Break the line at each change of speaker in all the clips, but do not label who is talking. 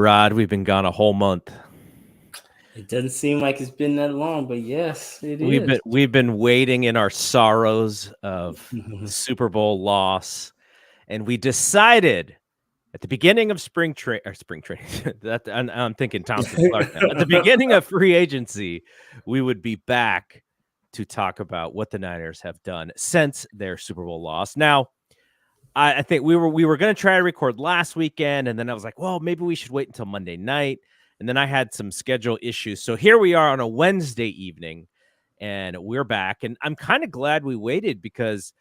Rod, we've been gone a whole month.
It doesn't seem like it's been that long, but yes, it
We've
is.
been we've been waiting in our sorrows of the Super Bowl loss, and we decided at the beginning of spring training. That I'm thinking Thompson Clark now. At the beginning of free agency, we would be back to talk about what the Niners have done since their Super Bowl loss. Now, I think we were going to try to record last weekend, and then I was like, well, maybe we should wait until Monday night. And then I had some schedule issues. So here we are on a Wednesday evening, and we're back. And I'm kind of glad we waited because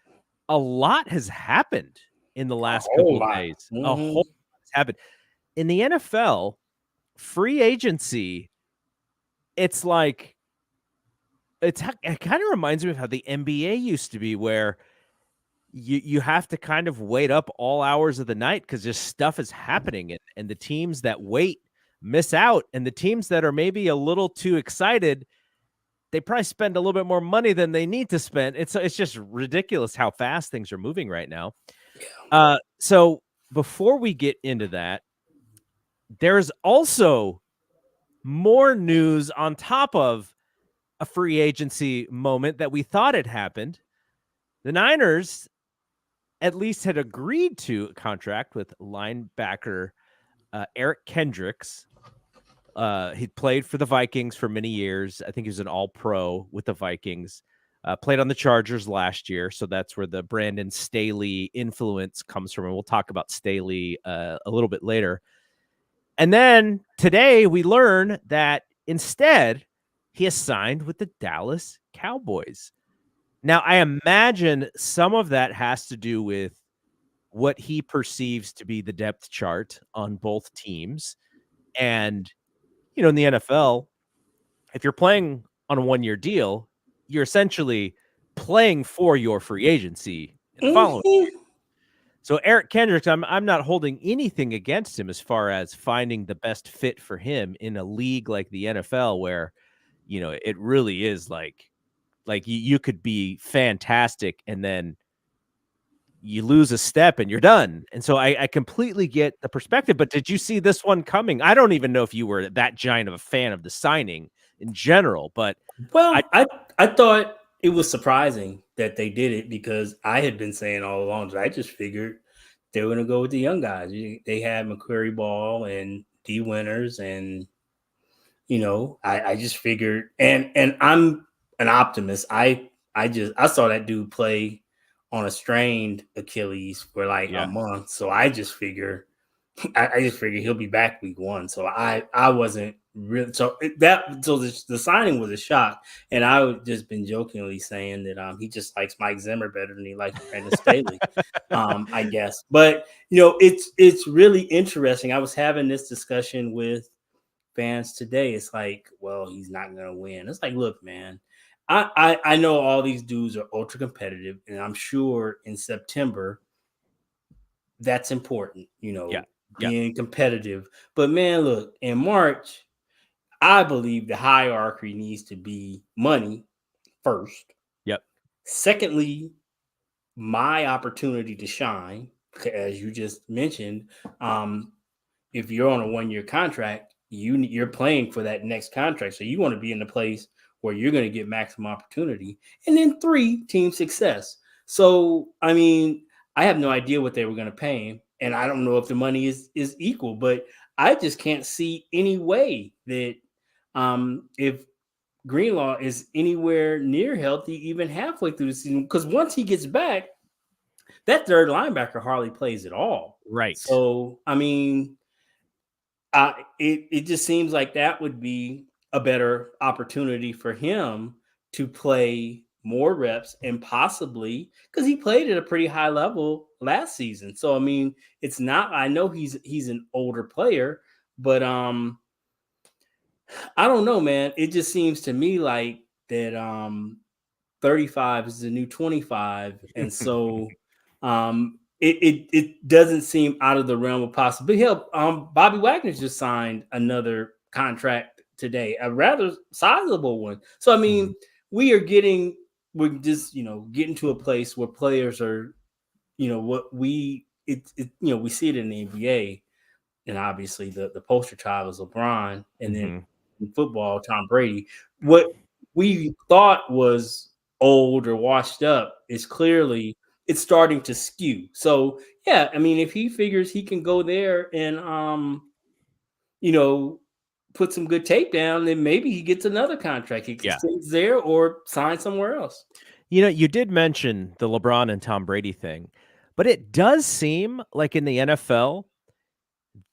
a lot has happened in the
A
last
whole
couple of
lot.
days. A whole lot has happened. In the NFL, free agency, it's like it kind of reminds me of how the NBA used to be, where you have to kind of wait up all hours of the night because just stuff is happening, and the teams that wait miss out, and the teams that are maybe a little too excited, they probably spend a little bit more money than they need to spend. It's just ridiculous how fast things are moving right now. So before we get into that, there's also more news on top of a free agency moment that we thought had happened. The Niners at least had agreed to a contract with linebacker Eric Kendricks. He played for the Vikings for many years. I think he was an all-pro with the Vikings. Played on the Chargers last year, so that's where the Brandon Staley influence comes from, and we'll talk about Staley a little bit later. And then today we learn that instead he has signed with the Dallas Cowboys. Now, I imagine some of that has to do with what he perceives to be the depth chart on both teams. And, in the NFL, if you're playing on a one-year deal, you're essentially playing for your free agency in the following. So Eric Kendricks, I'm not holding anything against him as far as finding the best fit for him in a league like the NFL, where, it really is like you could be fantastic and then you lose a step and you're done. And so I completely get the perspective, but did you see this one coming? I don't even know if you were that giant of a fan of the signing in general, but
Well, I thought it was surprising that they did it because I had been saying all along that I just figured they were going to go with the young guys. They had McCreary Ball and D Winters, and I just figured, and I'm an optimist. I saw that dude play on a strained Achilles for like a month, so I just figure he'll be back week one. So I wasn't really so the signing was a shock, and I would just been jokingly saying that he just likes Mike Zimmer better than he likes Brandon Staley, I guess. But it's really interesting. I was having this discussion with fans today. It's like, well, he's not gonna win. It's like, look, man, I know all these dudes are ultra competitive, and I'm sure in September that's important, being competitive. But man, look, in March, I believe the hierarchy needs to be money first.
Yep.
Secondly, my opportunity to shine, as you just mentioned. If you're on a 1-year contract, you're playing for that next contract. So you want to be in the place where you're going to get maximum opportunity. And then 3, team success. So, I mean, I have no idea what they were going to pay him. And I don't know if the money is equal, but I just can't see any way that if Greenlaw is anywhere near healthy, even halfway through the season, because once he gets back, that third linebacker hardly plays at all.
Right.
So, I mean, it just seems like that would be a better opportunity for him to play more reps and possibly because he played at a pretty high level last season. So I mean, it's not. I know he's an older player, but I don't know, man. It just seems to me like that 35 is the new 25, and so it doesn't seem out of the realm of possibility. Hell, Bobby Wagner just signed another contract today, a rather sizable one. So I mean, we're just getting to a place where players are, we see it in the NBA. and obviously the poster child is LeBron, and then
Mhm.
in football, Tom Brady. What we thought was old or washed up is clearly it's starting to skew. So yeah, I mean, if he figures he can go there and you know, put some good tape down, then maybe he gets another contract. He
Yeah.
stays there or sign somewhere else.
You know, you did mention the LeBron and Tom Brady thing, but it does seem like in the NFL,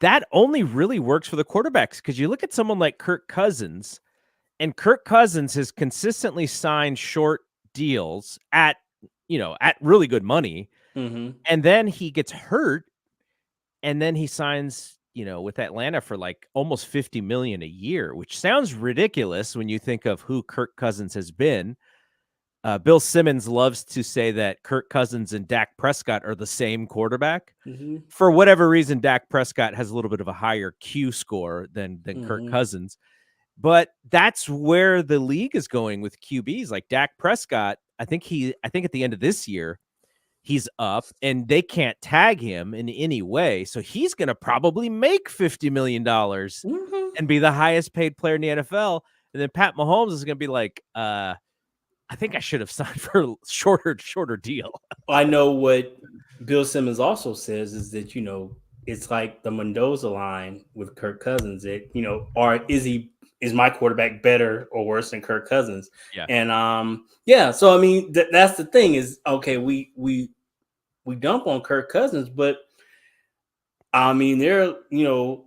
that only really works for the quarterbacks because you look at someone like Kirk Cousins, and Kirk Cousins has consistently signed short deals at, at really good money,
Hmm.
and then he gets hurt, and then he signs, with Atlanta for like almost 50 million a year, which sounds ridiculous when you think of who Kirk Cousins has been. Bill Simmons loves to say that Kirk Cousins and Dak Prescott are the same quarterback.
Hmm.
For whatever reason, Dak Prescott has a little bit of a higher Q score than Kirk
Hmm.
Cousins. But that's where the league is going with QBs. Like Dak Prescott, I think at the end of this year, he's up and they can't tag him in any way. So he's going to probably make $50 million
Hmm.
and be the highest paid player in the NFL. And then Pat Mahomes is going to be like, I think I should have signed for a shorter deal.
I know what Bill Simmons also says is that it's like the Mendoza line with Kirk Cousins. That or is my quarterback better or worse than Kirk Cousins?
Yeah.
And yeah. So I mean that's the thing is okay. We dump on Kirk Cousins, but I mean there are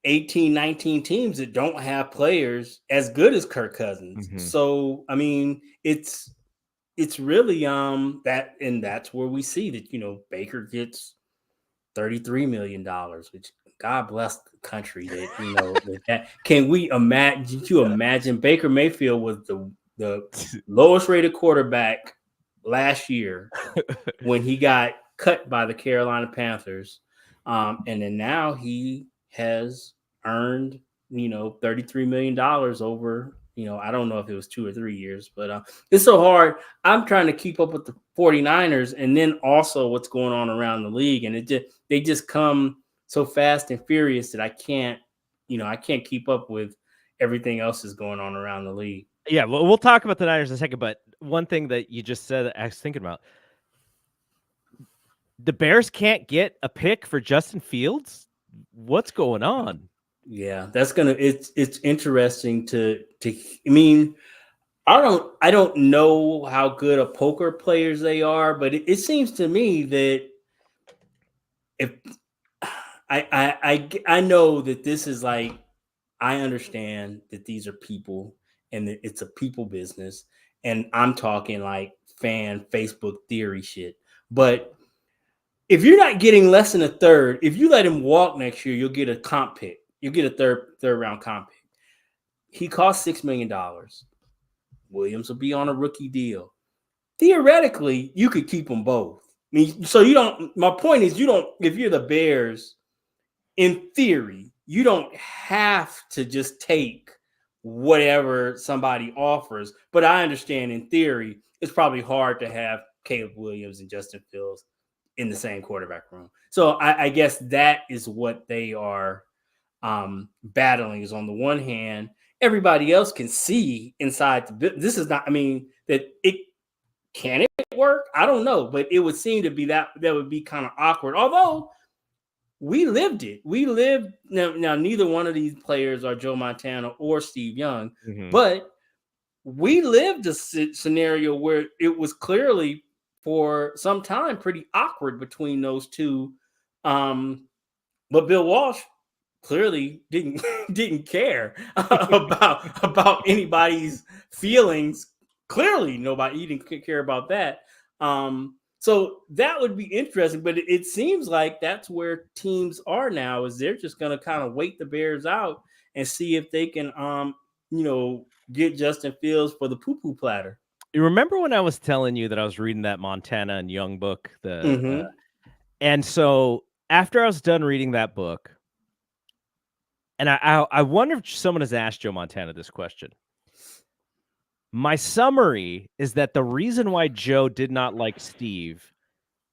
18, 19 teams that don't have players as good as Kirk Cousins.
Mhm.
So I mean it's really that, and that's where we see that Baker gets $33 million, which God bless the country that that can we imagine? Did you imagine Baker Mayfield was the lowest rated quarterback last year when he got cut by the Carolina Panthers, and then now he has earned $33 million over. I don't know if it was 2 or 3 years, but it's so hard. I'm trying to keep up with the 49ers and then also what's going on around the league. And they just come so fast and furious that I can't keep up with everything else that's going on around the league.
Yeah, well, we'll talk about the Niners in a second, but one thing that you just said I was thinking about, the Bears can't get a pick for Justin Fields? What's going on?
Yeah, it's interesting I mean, I don't know how good of poker players they are, but it seems to me that if I know that this is like, I understand that these are people and that it's a people business, and I'm talking like fan Facebook theory shit. But if you're not getting less than a third, if you let him walk next year, you'll get a comp pick. You'll get a third round comp pick. He costs $6 million. Williams will be on a rookie deal. Theoretically, you could keep them both. I mean, so you don't. My point is, you don't. If you're the Bears, in theory, you don't have to just take whatever somebody offers. But I understand in theory, it's probably hard to have Caleb Williams and Justin Fields in the same quarterback room. So I guess that is what they are battling. Is on the one hand, everybody else can see inside this is not. I mean, that it can it work? I don't know, but it would seem to be that would be kind of awkward. Although we lived it. We lived now. Neither one of these players are Joe Montana or Steve Young,
Mhm.
but we lived a scenario where it was clearly for some time pretty awkward between those two. But Bill Walsh clearly didn't care about anybody's feelings. Clearly, nobody he didn't care about that. So that would be interesting, but it seems like that's where teams are now. Is they're just going to kind of wait the Bears out and see if they can, get Justin Fields for the poo poo platter.
You remember when I was telling you that I was reading that Montana and Young book?
Mm-hmm.
And so after I was done reading that book, and I wonder if someone has asked Joe Montana this question. My summary is that the reason why Joe did not like Steve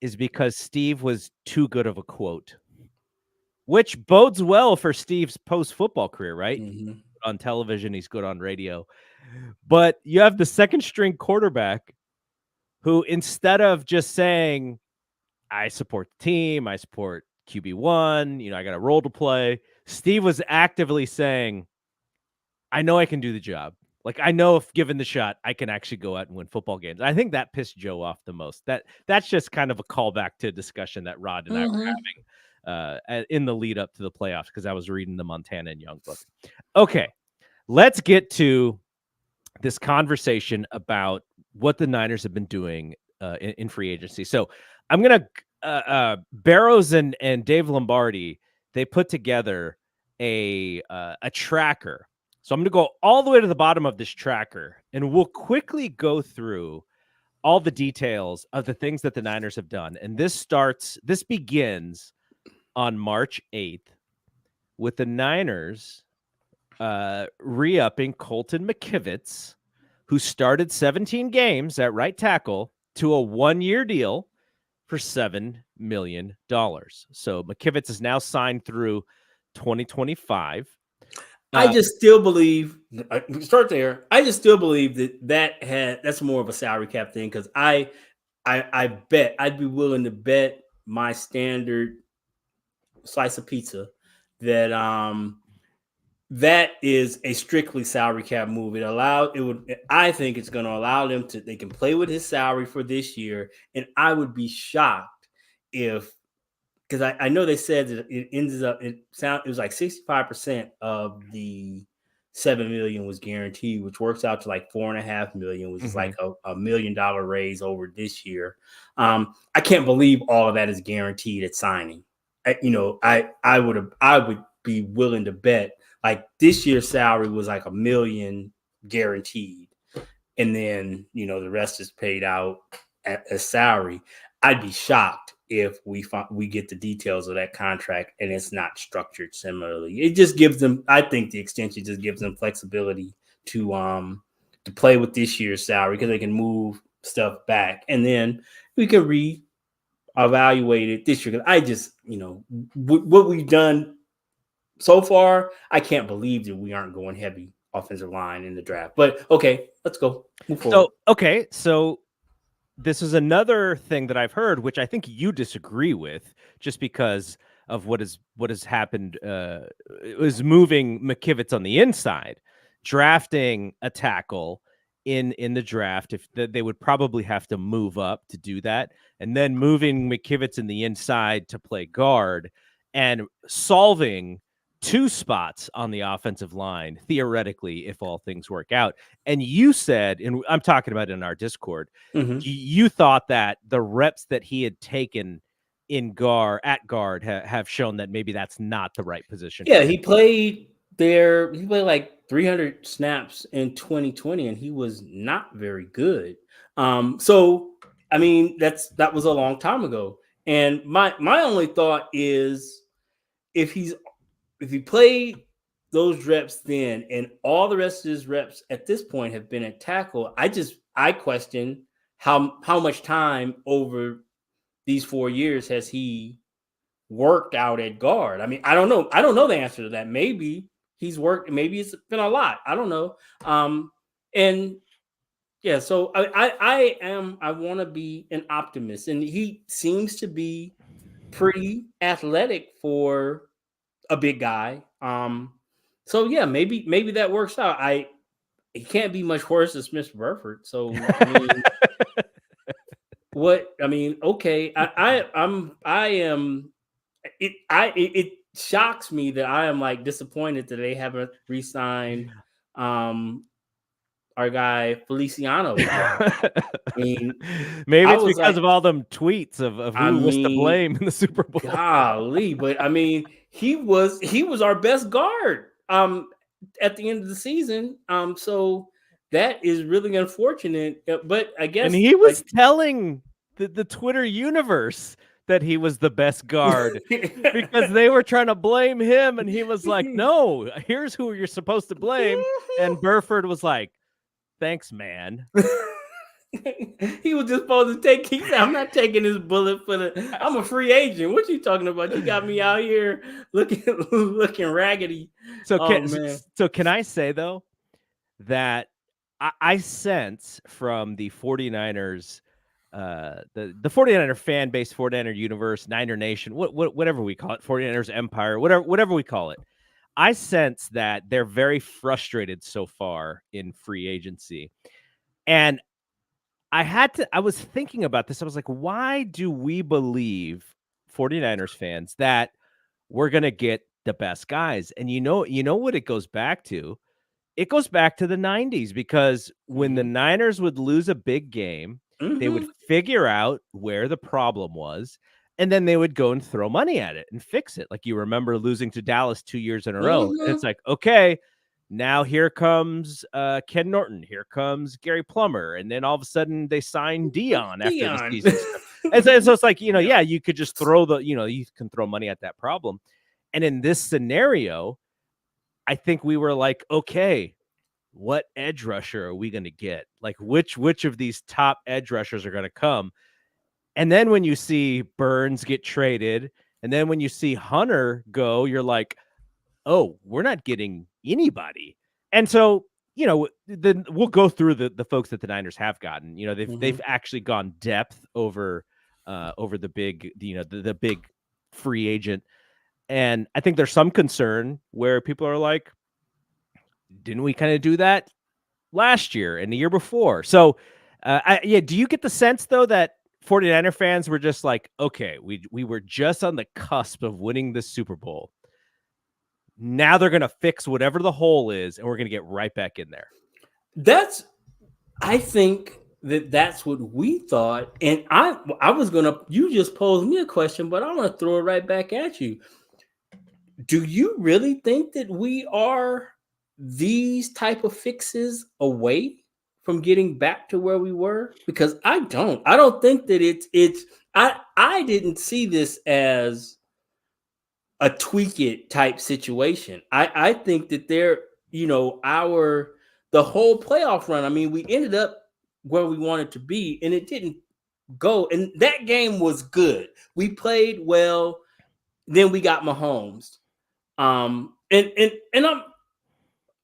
is because Steve was too good of a quote. which bodes well for Steve's post-football career, right?
Mm-hmm.
On television, he's good on radio. But you have the second string quarterback who, instead of just saying, I support the team, I support QB1, I got a role to play, Steve was actively saying, I know I can do the job. Like, I know if given the shot, I can actually go out and win football games. I think that pissed Joe off the most. That's just kind of a callback to a discussion that Rod and I were having in the lead up to the playoffs, because I was reading the Montana and Young book. Okay, let's get to this conversation about what the Niners have been doing in free agency. So I'm going to Barrows and Dave Lombardi, they put together a tracker. So I'm going to go all the way to the bottom of this tracker, and we'll quickly go through all the details of the things that the Niners have done. And this begins on March 8th with the Niners re-upping Colton McKivitz, who started 17 games at right tackle, to a 1-year deal for $7 million. So McKivitz is now signed through 2025.
I just still believe, start there. I just still believe that's more of a salary cap thing, because I bet I'd be willing to bet my standard slice of pizza that that is a strictly salary cap move. I think it's going to allow them they can play with his salary for this year. And I would be shocked because I know they said that it was like 65% of the $7 million was guaranteed, which works out to like $4.5 million, which is like a $1 million raise over this year. I can't believe all of that is guaranteed at signing. I would be willing to bet like this year's salary was like $1 million guaranteed, and then the rest is paid out as salary. I'd be shocked if we get the details of that contract and it's not structured similarly. It just gives them, I think the extension just gives them flexibility to play with this year's salary, because they can move stuff back, and then we can reevaluate it this year. Because I just, what we've done so far, I can't believe that we aren't going heavy offensive line in the draft. But okay, let's go. Move forward.
So this is another thing that I've heard, which I think you disagree with, just because of what has happened. It was moving McKivitz on the inside, drafting a tackle in the draft. If they would probably have to move up to do that, and then moving McKivitz in the inside to play guard and solving 2 spots on the offensive line, theoretically, if all things work out. And you said, and I'm talking about in our Discord, you thought that the reps that he had taken at guard have shown that maybe that's not the right position.
Yeah, he played like 300 snaps in 2020, and he was not very good. So I mean, that was a long time ago. And my only thought is, if he played those reps then, and all the rest of his reps at this point have been at tackle, I question how much time over these 4 years has he worked out at guard. I mean, I don't know the answer to that. Maybe he's worked, maybe it's been a lot. I don't know. And yeah, so I want to be an optimist, and he seems to be pretty athletic for a big guy. So yeah, maybe that works out. It can't be much worse than Smith Burford. So okay. It shocks me that I am like disappointed that they haven't re-signed our guy Feliciano. I mean,
maybe it's because of all them tweets of who was to blame in the Super Bowl.
Golly, but I mean, he was our best guard at the end of the season. So that is really unfortunate. But I guess,
and he was telling the Twitter universe that he was the best guard because they were trying to blame him, and he was like, "No, here's who you're supposed to blame." And Burford was like, "Thanks, man."
He was just supposed to take. He said, "I'm not taking this bullet for the. I'm a free agent. What you talking about? You got me out here looking looking raggedy."
So
Oh
can
man.
so can I say though that I sense from the 49ers, the 49er fan base, 49er universe, Niner Nation, whatever we call it, 49ers Empire, whatever we call it. I sense that they're very frustrated so far in free agency. And I was thinking about this. I was like, why do we believe 49ers fans that we're going to get the best guys? And you know what it goes back to? It goes back to the 90s because when the
Mhm.
Niners would lose a big game, they would
Mhm.
figure out where the problem was, and then they would go and throw money at it and fix it. Like you remember losing to Dallas 2 years in a row. And it's
Mhm.
like, okay, now here comes Ken Norton, here comes Gary Plummer, and then all of a sudden they sign Dion after the
Dion.
season. And so it's like,
Yeah.
yeah, you could just throw you can throw money at that problem. And in this scenario, I think we were like, okay, what edge rusher are we going to get? Like which of these top edge rushers are going to come? And then when you see Burns get traded, and then when you see Hunter go, you're like, oh, we're not getting anybody. And so, then we'll go through the folks that the Niners have gotten. They've
Mhm.
actually gone depth over the big, the big free agent. And I think there's some concern where people are like, didn't we kind of do that last year and the year before? So, yeah, do you get the sense though that 49er fans were just like, okay, we were just on the cusp of winning the Super Bowl. Now they're going to fix whatever the hole is, and we're going to get right back in there.
That's. I think that that's what we thought, and I was gonna. You just posed me a question, but I'm gonna throw it right back at you. Do you really think that we are these type of fixes away from getting back to where we were? Because I don't. I don't think that it's I didn't see this as a tweak it type situation. I think that our the whole playoff run. I mean, we ended up where we wanted to be, and it didn't go. And that game was good. We played well. Then we got Mahomes. And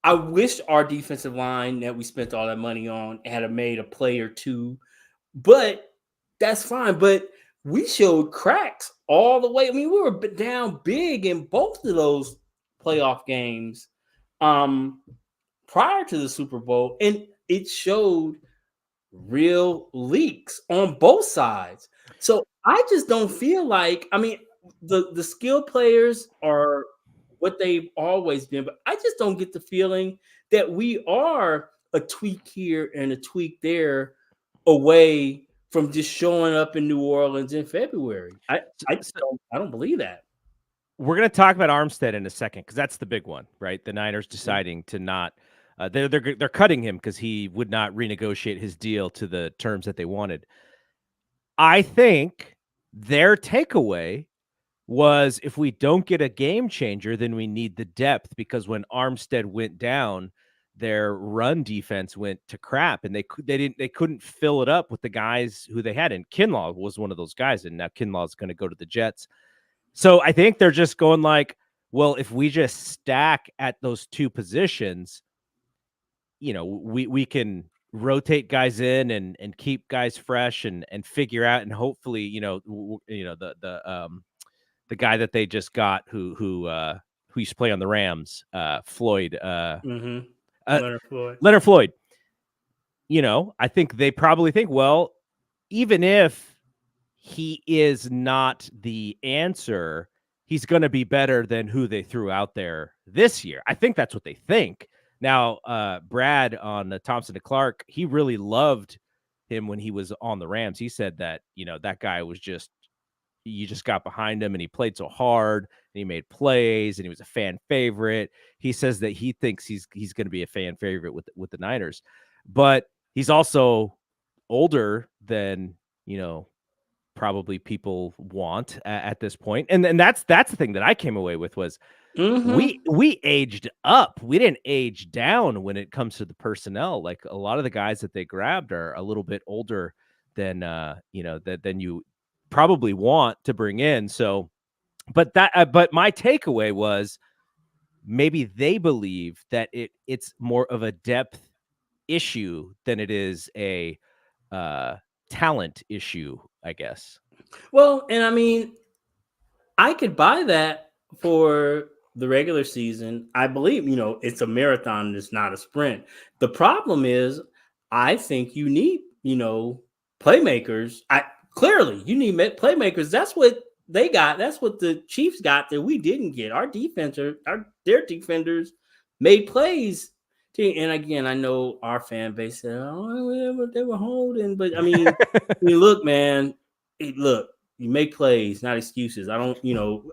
I wish our defensive line that we spent all that money on had made a play or two, but that's fine. But we showed cracks all the way. I mean, we were down big in both of those playoff games um, prior to the Super Bowl, and it showed real leaks on both sides. So I just don't feel like, I mean, the skill players are what they've always been, but I just don't get the feeling that we are a tweak here and a tweak there away from just showing up in New Orleans in February. I just
So
don't believe that.
we're going to talk about Armstead in a second because that's the big one, right? The Niners
Mhm.
deciding to not. They're cutting him because he would not renegotiate his deal to the terms that they wanted. I think their takeaway was if we don't get a game changer, then we need the depth because when Armstead went down, their run defense went to crap, and they couldn't fill it up with the guys who they had. And Kinlaw was one of those guys, and now Kinlaw is going to go to the Jets. So I think they're just going like, well, if we just stack at those two positions, we can rotate guys in and keep guys fresh and figure out and hopefully, the guy that they just got who used to play on the Rams, Floyd,
Mhm.
uh,
Leonard Floyd.
Leonard Floyd. I think they probably think, well, even if he is not the answer, he's going to be better than who they threw out there this year. I think that's what they think. Now, Brad on the Thompson to Clark, he really loved him when he was on the Rams. He said that, that guy was just, you just got behind him and he played so hard and he made plays and he was a fan favorite. He says that he thinks he's going to be a fan favorite with the Niners, but he's also older than, probably people want at this point. And that's the thing that I came away with was We aged up. We didn't age down when it comes to the personnel. Like a lot of the guys that they grabbed are a little bit older than than you probably want to bring in. So, but my takeaway was maybe they believe that it's more of a depth issue than it is a talent issue, I guess.
Well, and I mean, I could buy that for the regular season. I believe, it's a marathon, it's not a sprint. The problem is, I think you need, playmakers. Clearly you need playmakers. That's what they got. That's what the Chiefs got that we didn't get. Their defenders made plays. And again, I know our fan base said, "Oh, they were holding," but I mean, look, man, look. You make plays, not excuses. I don't,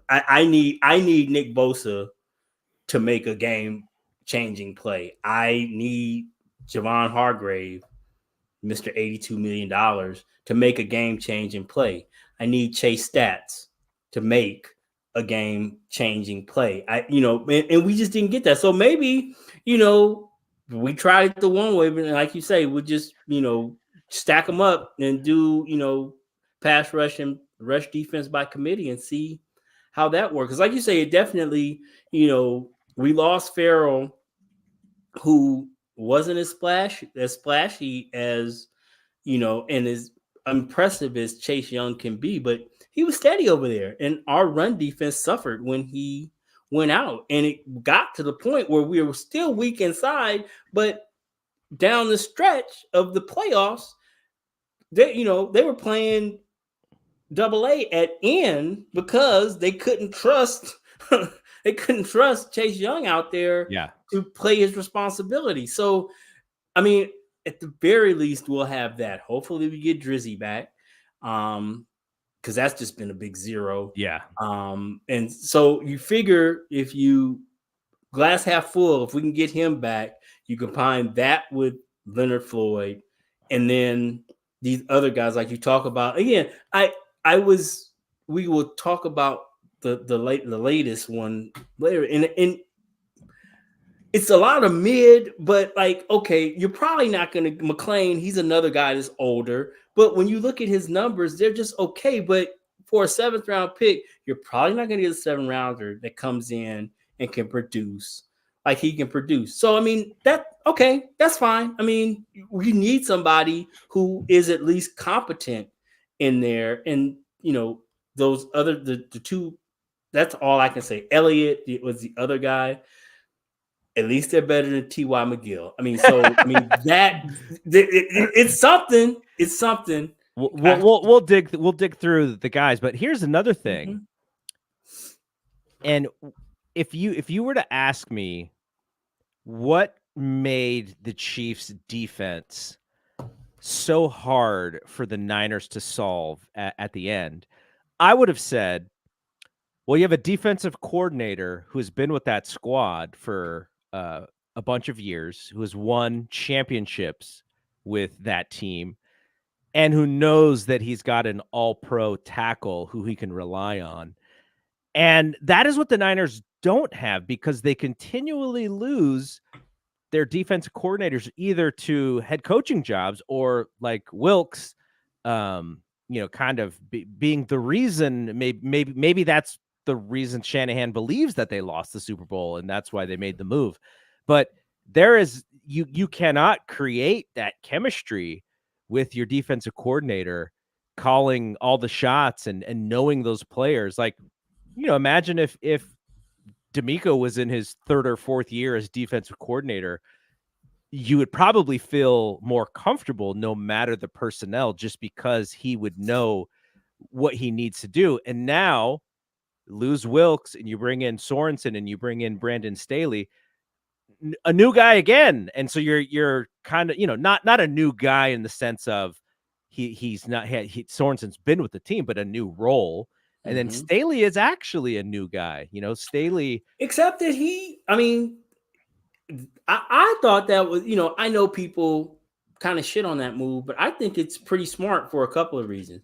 I need Nick Bosa to make a game changing play. I need Javon Hargrave, Mr. $82 million, to make a game changing play. I need Chase Stats to make a game changing play. And we just didn't get that. So maybe, we tried it the one way, but like you say, we'll just, stack them up and do, pass rush and rush defense by committee and see how that works. Because like you say, it definitely, we lost Farrell, who wasn't as splashy as, and as impressive as Chase Young can be, but he was steady over there. And our run defense suffered when he went out. And it got to the point where we were still weak inside, but down the stretch of the playoffs, they were playing AA at end because they couldn't trust Chase Young out there to play his responsibility. So, I mean, at the very least, we'll have that. Hopefully we get Drizzy back. Because that's just been a big zero.
Yeah.
And so you figure if you glass half full, if we can get him back, you combine that with Leonard Floyd, and then these other guys like you talk about. Again, we will talk about the latest one later, and it's a lot of mid, but like, okay, you're probably not going to McClain. He's another guy that's older, but when you look at his numbers, they're just okay. But for a 7th round pick, you're probably not going to get a 7th rounder that comes in and can produce like he can produce. So, I mean, that's fine. I mean, we need somebody who is at least competent in there. And, those other, the two, that's all I can say. Elliott was the other guy. At least they're better than T.Y. McGill. I mean, it's something. It's something.
We'll dig through the guys, but here's another thing. Mm-hmm. And if you were to ask me what made the Chiefs defense so hard for the Niners to solve at the end, I would have said, well, you have a defensive coordinator who has been with that squad for a bunch of years, who has won championships with that team, and who knows that he's got an all-pro tackle who he can rely on. And that is what the Niners don't have, because they continually lose their defensive coordinators either to head coaching jobs or like Wilks, kind of being the reason. Maybe that's the reason Shanahan believes that they lost the Super Bowl, and that's why they made the move. But there is you cannot create that chemistry with your defensive coordinator calling all the shots and knowing those players. Like, imagine if DeMeco was in his 3rd or 4th year as defensive coordinator, you would probably feel more comfortable no matter the personnel, just because he would know what he needs to do. And now lose Wilks and you bring in Sorensen and you bring in Brandon Staley, a new guy again. And so you're kind of, not a new guy in the sense of Sorensen's been with the team, but a new role. And then Staley is actually a new guy, Staley.
Except that I thought that was, I know people kind of shit on that move, but I think it's pretty smart for a couple of reasons.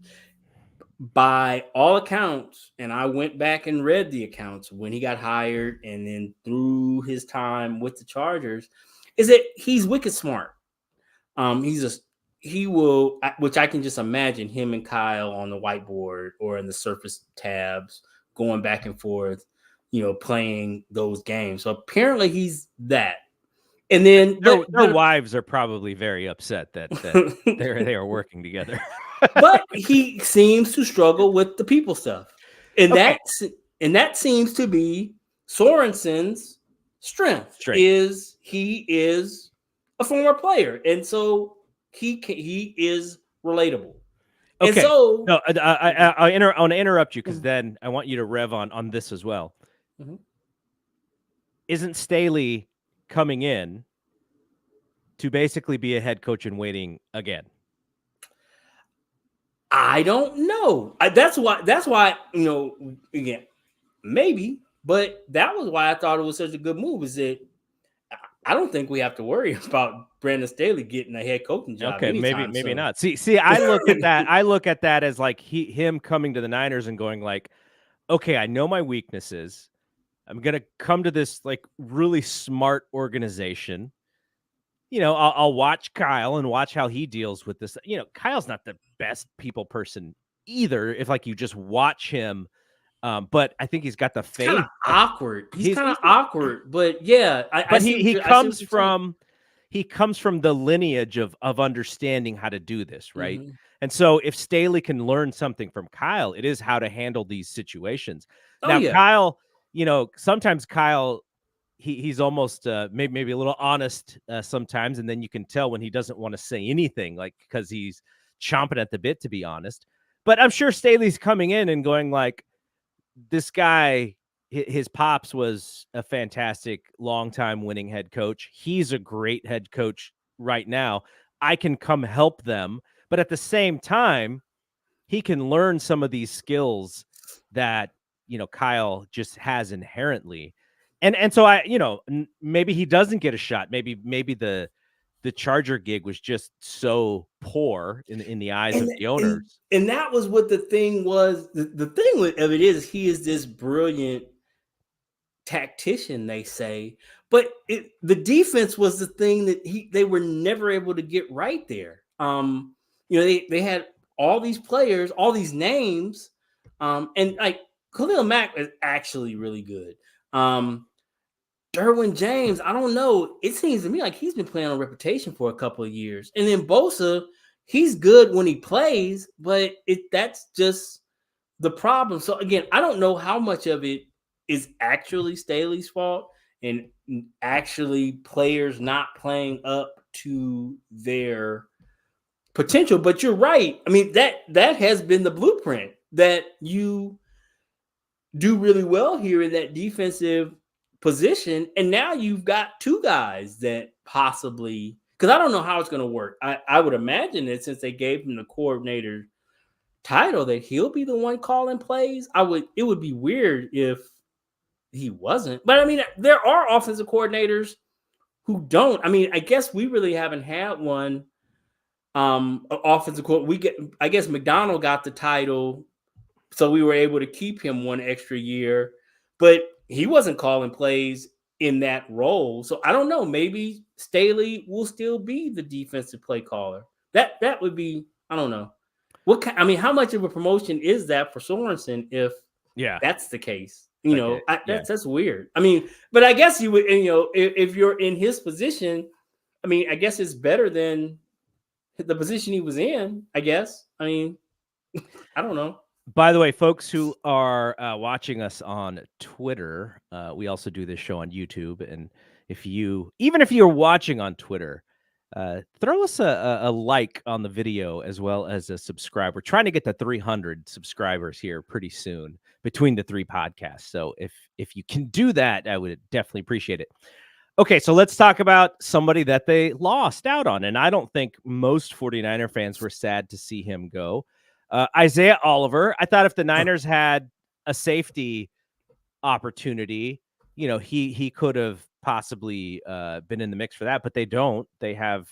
by all accounts, and I went back and read the accounts when he got hired and then through his time with the Chargers, is that he's wicked smart. He will, which I can just imagine him and Kyle on the whiteboard or in the Surface tabs going back and forth, playing those games. So apparently he's that. And then
their wives are probably very upset that they are working together.
But he seems to struggle with the people stuff. And that seems to be Sorensen's strength. Is he is a former player. And so he is relatable.
Okay.
And so
no, I want to interrupt you because then I want you to rev on this as well. Mm-hmm. Isn't Staley coming in to basically be a head coach in waiting again?
I don't know. That's why, again, maybe, but that was why I thought it was such a good move. Is that I don't think we have to worry about Brandon Staley getting a head coaching job.
Okay, maybe not. See, I look at that. I look at that as like him coming to the Niners and going like, okay, I know my weaknesses. I'm gonna come to this like really smart organization. I'll watch Kyle and watch how he deals with this. Kyle's not the best people person either. If like you just watch him. But I think he's got the faith.
Kind of awkward. He's kind of awkward, but yeah.
He comes from the lineage of understanding how to do this, right? Mm-hmm. And so if Staley can learn something from Kyle, it is how to handle these situations. Kyle, sometimes Kyle, he's almost maybe a little honest sometimes, and then you can tell when he doesn't want to say anything, like because he's chomping at the bit to be honest. But I'm sure Staley's coming in and going like, this guy, his pops was a fantastic long-time winning head coach. He's a great head coach right now. I can come help them. But at the same time, he can learn some of these skills that, Kyle just has inherently. And so maybe he doesn't get a shot. Maybe the Charger gig was just so poor in the eyes of the owners.
And that was what the thing was. The thing of it is he is this brilliant tactician, they say, but the defense was the thing that they were never able to get right there. They had all these players, all these names, and like Khalil Mack is actually really good. Derwin James, I don't know. It seems to me like he's been playing on reputation for a couple of years. And then Bosa, he's good when he plays, but that's just the problem. So again, I don't know how much of it is actually Staley's fault and actually players not playing up to their potential. But you're right. I mean, that has been the blueprint, that you do really well here in that defensive position, and now you've got two guys that possibly, because I don't know how it's going to work. I would imagine that since they gave him the coordinator title, that he'll be the one calling plays. It would be weird if he wasn't. But I mean, there are offensive coordinators who don't. I mean, I guess we really haven't had one offensive coordinator. I guess McDonald got the title, so we were able to keep him one extra year, but he wasn't calling plays in that role. So I don't know. Maybe Staley will still be the defensive play caller. That would be, I don't know. How much of a promotion is that for Sorensen if that's the case? That's weird. I mean, but I guess you would, if you're in his position, I mean, I guess it's better than the position he was in, I guess. I mean, I don't know.
By the way, folks who are watching us on Twitter, we also do this show on YouTube. And even if you're watching on Twitter, throw us a like on the video as well as a subscribe. We're trying to get to 300 subscribers here pretty soon between the three podcasts. So if you can do that, I would definitely appreciate it. Okay, so let's talk about somebody that they lost out on. And I don't think most 49er fans were sad to see him go. Isaiah Oliver. I thought if the Niners had a safety opportunity, he could have possibly been in the mix for that, but they don't. They have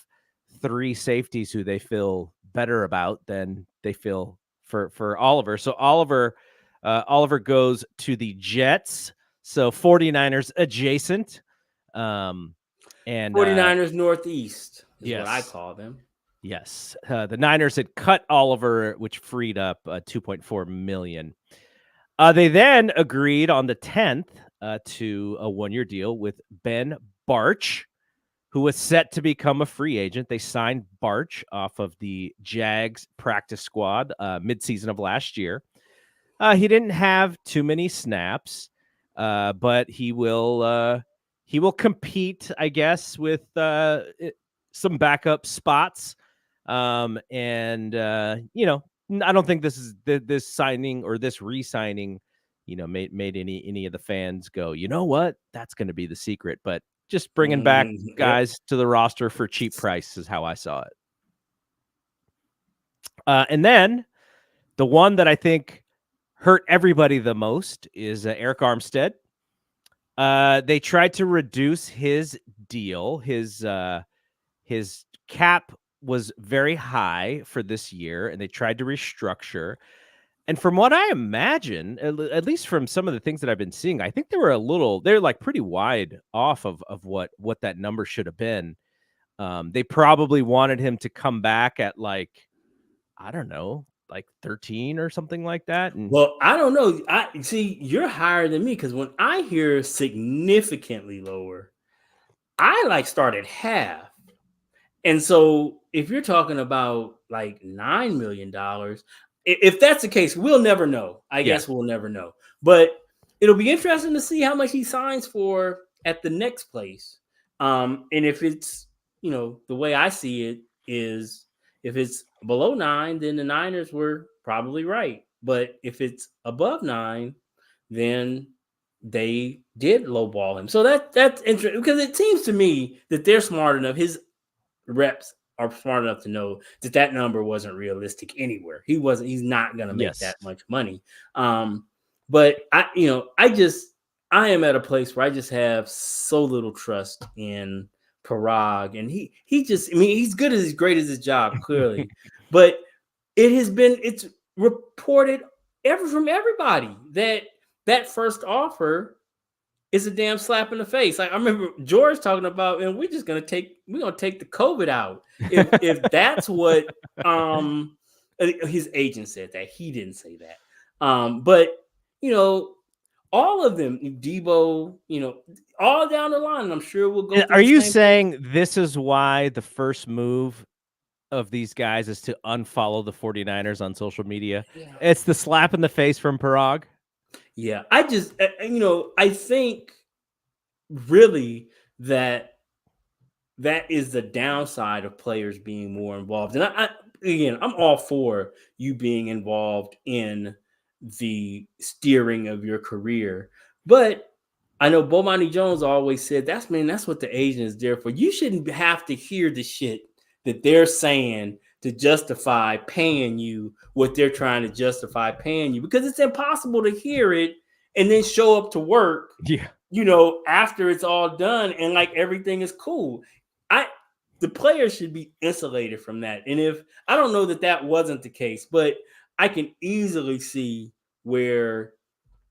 three safeties who they feel better about than they feel for Oliver. So Oliver goes to the Jets. So 49ers adjacent. And
49ers Northeast is what I
yes.
call them.
Yes. The Niners had cut Oliver, which freed up $2.4 million. They then agreed on the 10th to a one-year deal with Ben Bartch, who was set to become a free agent. They signed Bartch off of the Jags practice squad midseason of last year. He didn't have too many snaps, but he will compete, I guess, with some backup spots. And I don't think this signing or this re-signing, made any of the fans go, you know what, that's going to be the secret. But just bringing back guys to the roster for cheap price is how I saw it. And then the one that I think hurt everybody the most is Eric Armstead. They tried to reduce his deal. His cap was very high for this year, and they tried to restructure. And from what I imagine, at least from some of the things that I've been seeing, I think they're like pretty wide off of what that number should have been. They probably wanted him to come back at like, I don't know, like 13 or something like that. And
well, I don't know. I see you're higher than me because when I hear significantly lower, I like start at half. And so if you're talking about like $9 million, if that's the case, we'll never know. I guess we'll never know. But it'll be interesting to see how much he signs for at the next place. And if it's, the way I see it is if it's below 9, then the Niners were probably right. But if it's above 9, then they did lowball him. So that's interesting because it seems to me that they're smart enough. His reps are smart enough to know that number wasn't realistic anywhere. He's not going to make that much money. But I am at a place where I just have so little trust in Parag, and he's good as he's great as his job, clearly. But it's reported from everybody that first offer is a damn slap in the face. Like I remember George talking about, and we're gonna take the COVID out. If that's what his agent said, that he didn't say that. But all of them, Debo, all down the line, and I'm sure we'll go.
Are you saying this is why the first move of these guys is to unfollow the 49ers on social media? Yeah. It's the slap in the face from Parag.
Yeah, I just, I think really that is the downside of players being more involved. And I'm all for you being involved in the steering of your career. But I know Bomani Jones always said, that's what the agent is there for. You shouldn't have to hear the shit that they're saying to justify paying you what they're trying to justify paying you, because it's impossible to hear it and then show up to work, after it's all done and like everything is cool. The players should be insulated from that. And if I don't know that wasn't the case, but I can easily see where,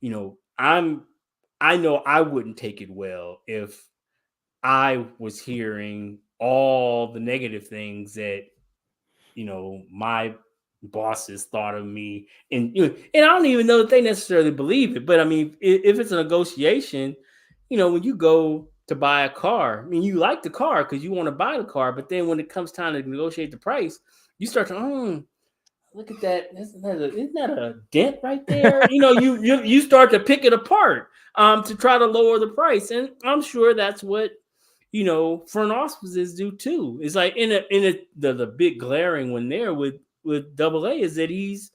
I know I wouldn't take it well if I was hearing all the negative things that, my bosses thought of me, and and I don't even know that they necessarily believe it. But I mean, if it's a negotiation, when you go to buy a car, I mean, you like the car because you want to buy the car, but then when it comes time to negotiate the price, you start to look at that. Isn't that a dent right there? You start to pick it apart to try to lower the price, and I'm sure that's what front offices do too. It's like the big glaring one there with Double A is that he's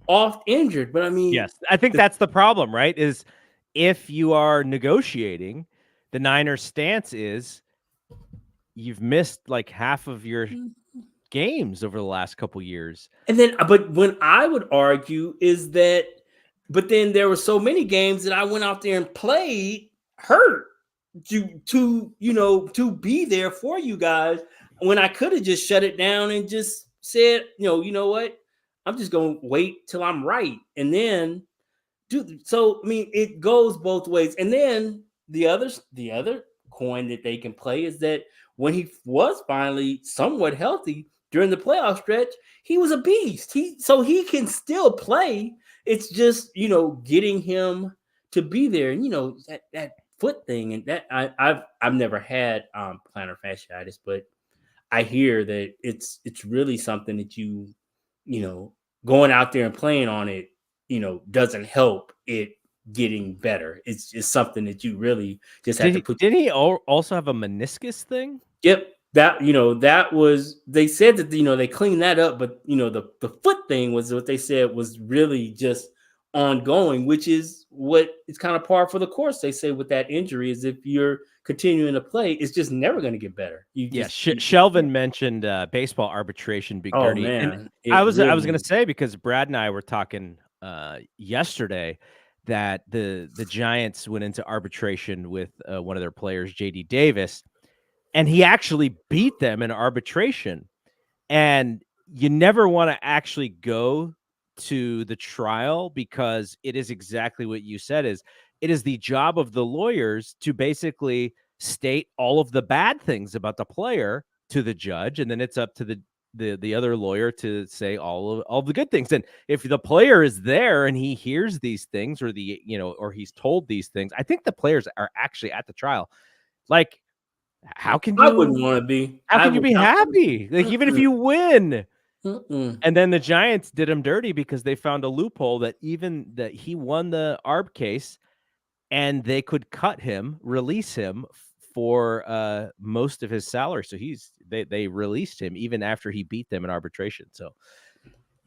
oft injured. But I mean,
yes, I think that's the problem, right? Is if you are negotiating, the Niners' stance is you've missed like half of your games over the last couple years.
And then, but when I would argue is that, but then there were so many games that I went out there and played hurt to be there for you guys when I could have just shut it down and just said, you know what, I'm just gonna wait till I'm right, and then do so. I mean, it goes both ways. And then the other coin that they can play is that when he was finally somewhat healthy during the playoff stretch, he was a beast. He can still play. It's just getting him to be there, and that foot thing, and that I've never had plantar fasciitis, but I hear that it's really something that you know going out there and playing on it doesn't help it getting better. It's something that you really just have
Did
to
he
put.
did he also have a meniscus thing?
Yep, that was, they said that they cleaned that up, but the foot thing was what they said was really just ongoing, which is what it's kind of par for the course. They say with that injury is if you're continuing to play, it's just never going to get better. You
Yeah,
just you
Shelvin
can't.
mentioned baseball arbitration, Big
Oh
Dirty, and
man,
I
it
was gonna
really.
say because Brad and I were talking yesterday that the Giants went into arbitration with one of their players, JD Davis, and he actually beat them in arbitration. And you never want to actually go to the trial because it is exactly what you said is it is the job of the lawyers to basically state all of the bad things about the player to the judge, and then it's up to the other lawyer to say all the good things. And if the player is there and he hears these things, or or he's told these things, I think the players are actually at the trial. Like, how can
I wouldn't
you
want to be.
how can you be
I
happy? Like, even if
mm-mm,
you win.
mm-mm.
And then the Giants did him dirty because they found a loophole that he won the ARB case, and they could cut him, release him for most of his salary. So they released him even after he beat them in arbitration. So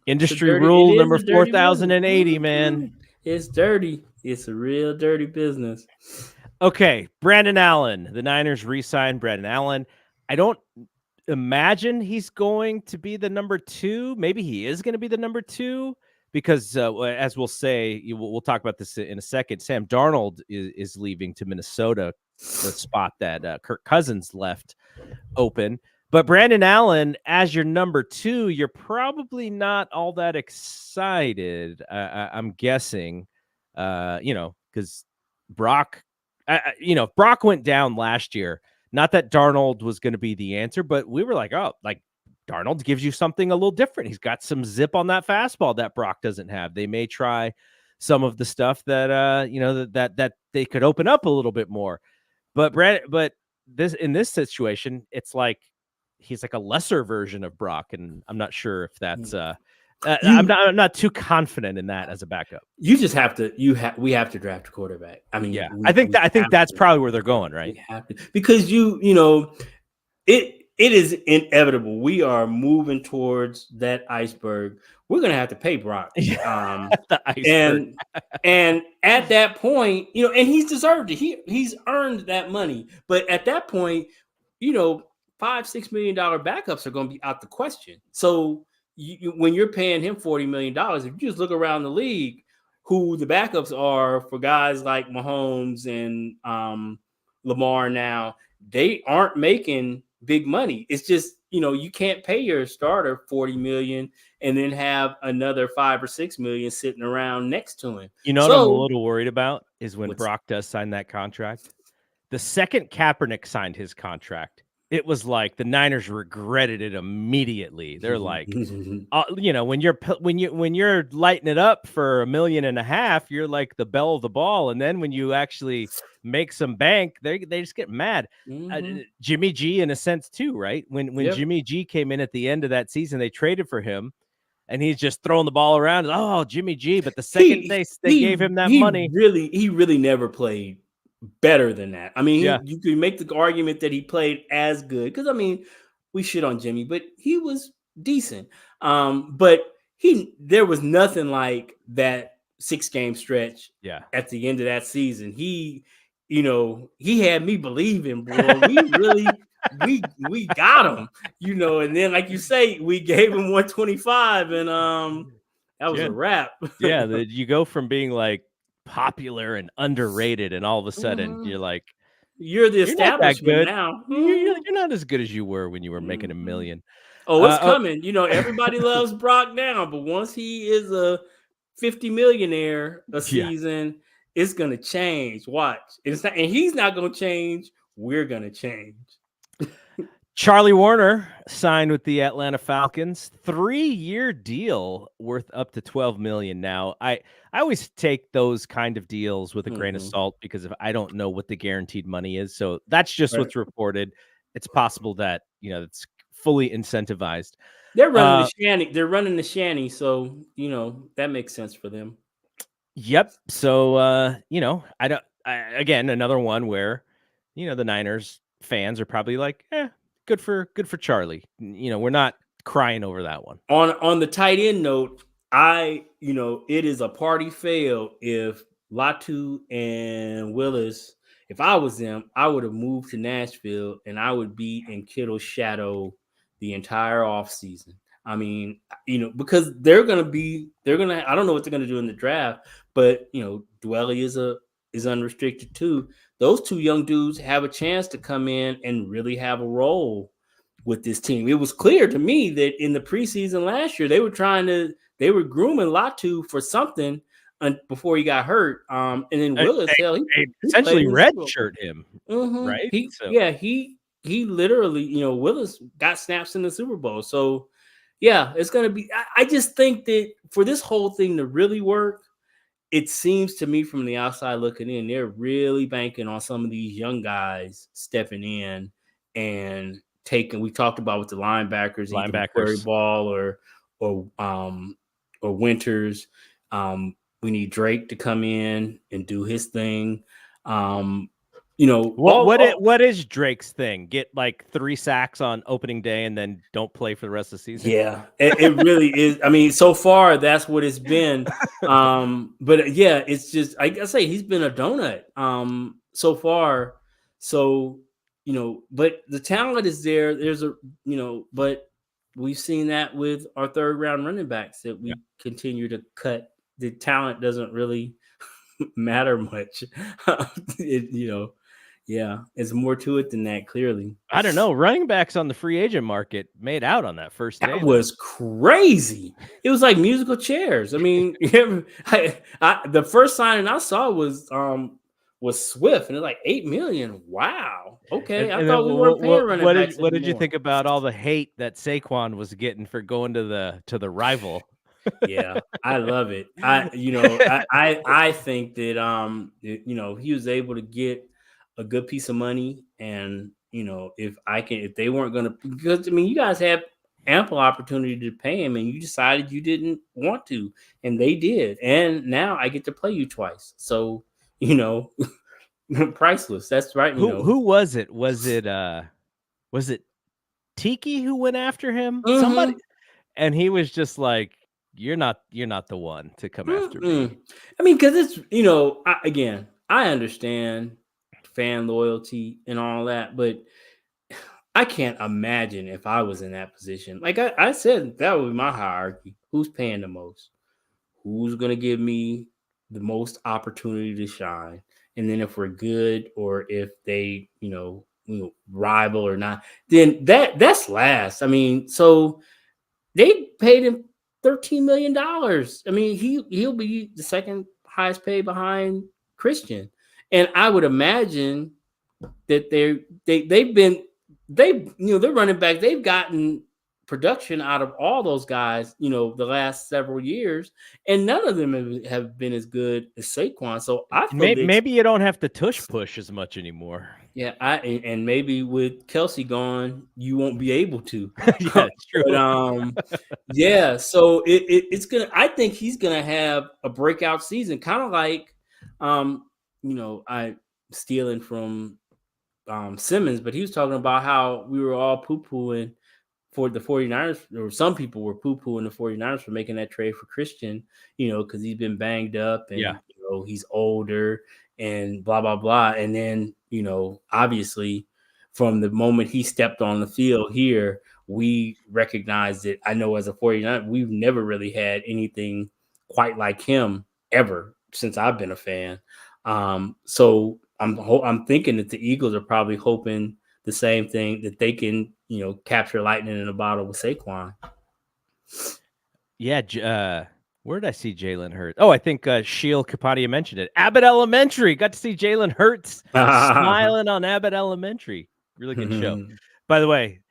industry
It
rule
is
number
a dirty business.
4080, man.
It's dirty. It's a real dirty business.
Okay, Brandon Allen. The Niners re-signed Brandon Allen. I don't imagine he's going to be the number 2. Maybe he is going to be the number 2 because, as we'll say, we'll talk about this in a second. Sam Darnold is leaving to Minnesota, the spot that Kirk Cousins left open. But Brandon Allen, as your number 2, you're probably not all that excited. I'm guessing, because Brock, Brock went down last year. Not that Darnold was going to be the answer, but we were like, oh, like Darnold gives you something a little different. He's got some zip on that fastball that Brock doesn't have. They may try some of the stuff that that they could open up a little bit more. But in this situation, it's like he's like a lesser version of Brock, and I'm not sure if that's I'm not too confident in that as a backup.
You just have to. We have to draft a quarterback. I mean,
Yeah, I think that's probably where they're going, right?
We have to, because it is inevitable. We are moving towards that iceberg. We're gonna have to pay Brock.
The iceberg.
And at that point, and he's deserved it. He's earned that money. But at that point, $5-6 million backups are going to be out the question. So when you're paying him $40 million, if you just look around the league, who the backups are for guys like Mahomes and Lamar now, they aren't making big money. It's just, you can't pay your starter $40 million and then have another $5 or $6 million sitting around next to him.
What I'm a little worried about is when Brock does sign that contract. The second Kaepernick signed his contract, it was like the Niners regretted it immediately. They're like, when you're lighting it up for $1.5 million, you're like the belle of the ball, and then when you actually make some bank, they just get mad. Jimmy G, in a sense, too, right? When Jimmy G came in at the end of that season, they traded for him, and he's just throwing the ball around. Oh, Jimmy G! But the second they gave him that money,
he really never played better than that. I mean, you can make the argument that he played as good because we shit on Jimmy, but he was decent. But there was nothing like that 6-game stretch.
Yeah,
at the end of that season, he had me believing, boy. We really we got him, and then like you say, we gave him 125, and that was a wrap.
You go from being like popular and underrated, and all of a sudden you're like,
you're the establishment
good
now.
you're not as good as you were when you were making $1 million.
Oh, it's
Oh,
coming. Everybody loves Brock now, but once he is a 50 millionaire a
yeah.
season, it's gonna change. Watch. It's not, and he's not gonna change. We're gonna change.
Charlie Warner signed with the Atlanta Falcons, 3-year deal worth up to $12 million. Now, I always take those kind of deals with a grain of
Mhm.
salt because if I don't know what the guaranteed money is, so that's just
Right.
what's reported. It's possible that it's fully incentivized.
They're running the
Uh,
shanty. They're running the shanty, so that makes sense for them.
yep. So I don't. Again, another one where the Niners fans are probably like, good for Charlie. We're not crying over that one.
On the tight end note, it is a party fail if Latu and Willis, if I was them, I would have moved to Nashville and I would be in Kittle's shadow the entire offseason. I mean, because I don't know what they're gonna do in the draft, but Dwelly is unrestricted too. Those two young dudes have a chance to come in and really have a role with this team. It was clear to me that in the preseason last year, they were grooming Latu for something before he got hurt. And then Willis, hell,
They
he played
essentially
in the Super Bowl.
redshirt him, right?
He
So
yeah, he literally, Willis got snaps in the Super Bowl. So yeah, it's gonna be. I just think that for this whole thing to really work, it seems to me from the outside looking in, they're really banking on some of these young guys stepping in and taking. We talked about with the linebackers, either McQuarrie
linebackers.
Ball or Winters. We need Drake to come in and do his thing. Um,
What is Drake's thing? Get like 3 sacks on opening day and then don't play for the rest of the season?
Yeah, it really is. I mean, so far that's what it's been. But yeah, it's just I say he's been a donut so far. So, but the talent is there. But we've seen that with our third round running backs that
Yeah.
we continue to cut. The talent doesn't really matter much. Yeah, it's more to it than that, clearly.
I don't know. Running backs on the free agent market made out on that first day,
That
though.
was crazy. It was like musical chairs. I mean, the first signing I saw was Swift, and it's like 8 million. Wow. Okay, I
And then
thought we weren't paying running backs
what did you
anymore.
think about all the hate that Saquon was getting for going to the rival?
Yeah, I love it. I think that he was able to get a good piece of money, and if they weren't going to, because I mean, you guys have ample opportunity to pay him, and you decided you didn't want to, and they did, and now I get to play you twice, so priceless. That's right.
Who was it? Was it Tiki who went after him? Somebody,
Mhm.
and he was just like, you're not the one to come after me.
I mean, because it's again, I understand fan loyalty and all that, but I can't imagine if I was in that position. Like I said, that would be my hierarchy. Who's paying the most? Who's going to give me the most opportunity to shine? And then if we're good, or if they, rival or not, then that's last. I mean, so they paid him $13 million. I mean, he'll be the second highest paid behind Christian, and I would imagine that they're running back. They've gotten production out of all those guys, the last several years, and none of them have been as good as Saquon. So I feel
Maybe you don't have to tush push as much anymore.
yeah, and maybe with Kelsey gone, you won't be able to.
Yeah, it's true.
But yeah. So it's gonna. I think he's gonna have a breakout season, kind of like, I stealing from Simmons, but he was talking about how we were all poo pooing for the 49ers, or some people were poo pooing the 49ers for making that trade for Christian, because he's been banged up and
Yeah.
he's older and blah blah blah. And then obviously from the moment he stepped on the field here, we recognized it. I know as a 49, we've never really had anything quite like him ever since I've been a fan. So I'm thinking that the Eagles are probably hoping the same thing, that they can capture lightning in a bottle with Saquon.
Yeah, where did I see Jalen Hurts? Oh, I think Sheil Kapadia mentioned it. Abbott Elementary. Got to see Jalen Hurts smiling on Abbott Elementary. Really good show. By the way,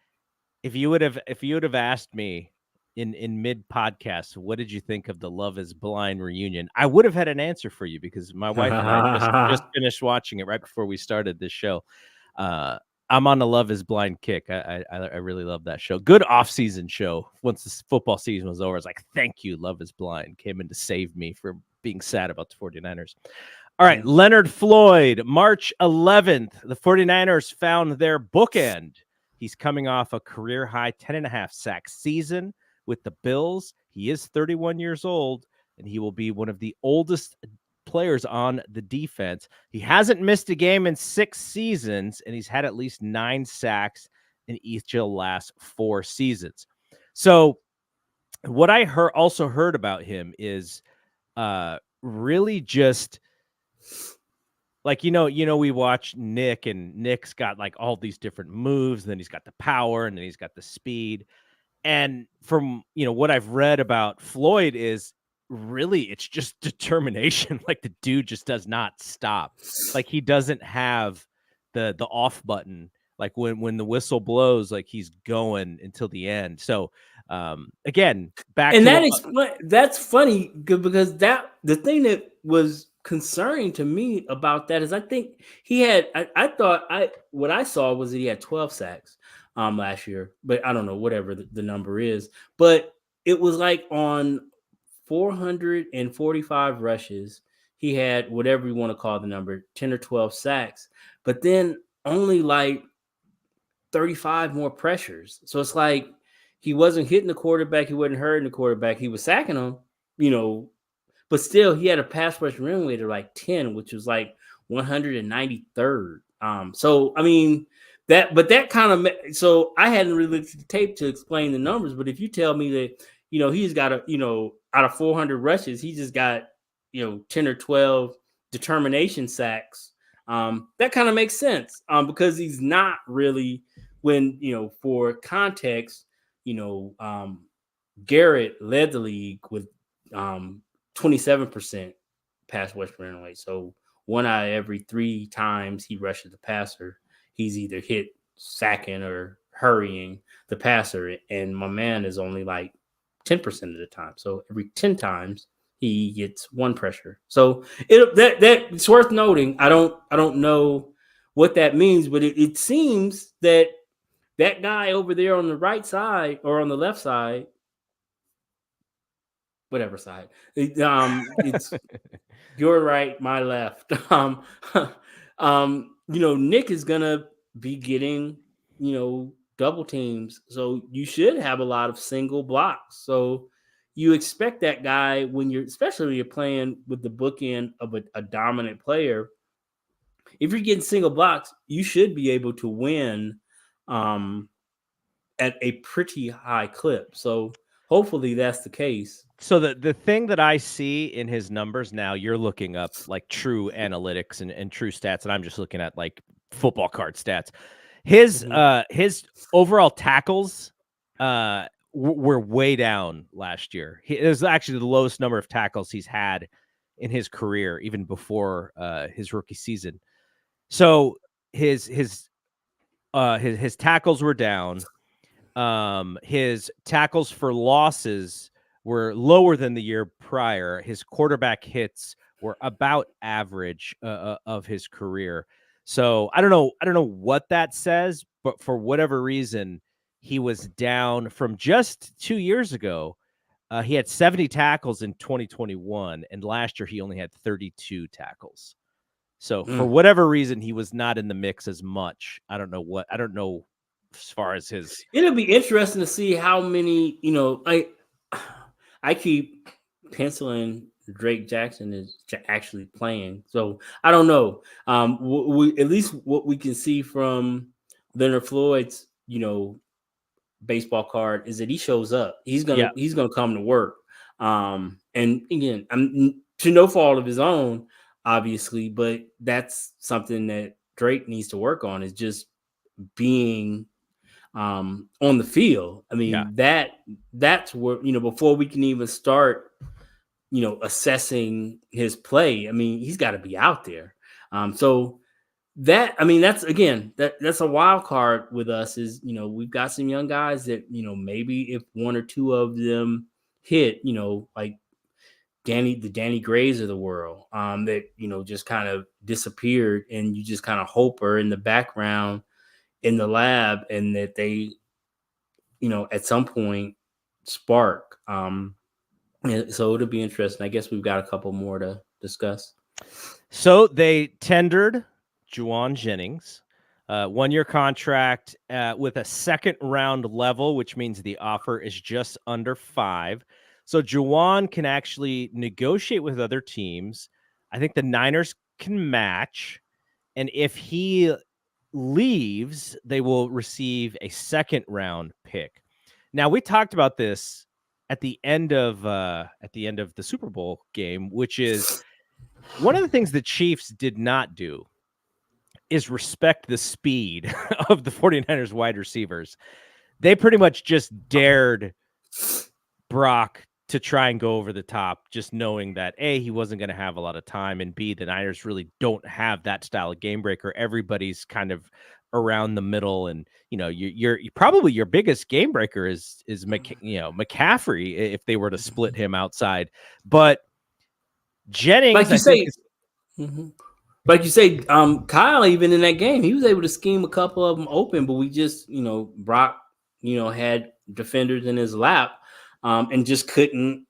if you would have asked me in mid podcast, what did you think of the Love Is Blind reunion? I would have had an answer for you because my wife and I just finished watching it right before we started this show. I'm on the Love Is Blind kick. I really love that show. Good off-season show. Once the football season was over, I was like, thank you, Love Is Blind. Came in to save me for being sad about the 49ers. All right, Leonard Floyd, March 11th. The 49ers found their bookend. He's coming off a career-high 10.5 sack season with the Bills. He is 31 years old, and he will be one of the oldest players on the defense. He hasn't missed a game in 6 seasons, and he's had at least 9 sacks in each of the last 4 seasons. So what I also heard about him is really just like, we watch Nick, and Nick's got like all these different moves, and then he's got the power, and then he's got the speed. And from, what I've read about Floyd is really it's just determination. Like the dude just does not stop. Like he doesn't have the off button. Like when the whistle blows, like he's going until the end. So again, back
and
to
that's funny because the thing that was concerning to me about that is I think he had what I saw was that he had 12 sacks last year, but I don't know whatever the number is, but it was like on 445 rushes he had whatever you want to call the number, 10 or 12 sacks, but then only like 35 more pressures. So it's like he wasn't hitting the quarterback, he wasn't hurting the quarterback, he was sacking him, but still he had a pass rush win rate of like 10, which was like 193rd. So I mean that kind of, so I hadn't really looked at the tape to explain the numbers, but if you tell me that he's got out of 400 rushes, he just got 10 or 12 determination sacks. That kind of makes sense because he's not really, when for context, Garrett led the league with 27% pass rush win rate. So 1 out of every 3 times he rushes the passer, he's either hit sacking or hurrying the passer, and my man is only like 10% of the time. So every 10 times he gets 1 pressure. So it's worth noting. I don't know what that means, but it seems that guy over there on the right side or on the left side, whatever side, it's your right, my left. Nick is gonna be getting double teams, so you should have a lot of single blocks. So you expect that guy especially when you're playing with the bookend of a dominant player. If you're getting single blocks, you should be able to win at a pretty high clip. So hopefully that's the case.
So the thing that I see in his numbers now, you're looking up like true analytics and true stats, and I'm just looking at like football card stats. His overall tackles were way down last year. It was actually the lowest number of tackles he's had in his career, even before his rookie season. So his tackles were down. His tackles for losses were lower than the year prior. His quarterback hits were about average of his career. So I don't know what that says, but for whatever reason, he was down from just 2 years ago. He had 70 tackles in 2021, and last year he only had 32 tackles. So for whatever reason, he was not in the mix as much. I don't know as far as his.
It'll be interesting to see how many, I keep penciling Drake Jackson is actually playing. So I don't know. We at least what we can see from Leonard Floyd's, baseball card is that he shows up. He's gonna come to work. And again, I'm to no fault of his own, obviously, but that's something that Drake needs to work on, is just being on the field. I
Yeah.
mean, that's where, before we can even start, assessing his play, I mean, he's got to be out there. So that, I mean, that's a wild card with us is, we've got some young guys that, maybe if one or two of them hit, like the Danny Grays of the world, that, just kind of disappeared, and you just kind of hope are in the background in the lab, and that they, at some point spark. So it'll be interesting. I guess we've got a couple more to discuss.
So they tendered Juwan Jennings, 1-year contract with a second round level, which means the offer is just under 5. So Juwan can actually negotiate with other teams. I think the Niners can match. And if he leaves, they will receive a second round pick. Now, we talked about this at the end of the Super Bowl game, which is one of the things the Chiefs did not do is respect the speed of the 49ers wide receivers. They pretty much just dared Brock to try and go over the top, just knowing that A, he wasn't going to have a lot of time, and B, the Niners really don't have that style of game breaker. Everybody's kind of around the middle, and you're probably your biggest game breaker is McCaffrey if they were to split him outside. But Jennings,
like you
I
say,
think
Kyle, even in that game, he was able to scheme a couple of them open, but we just, Brock, had defenders in his lap, and just couldn't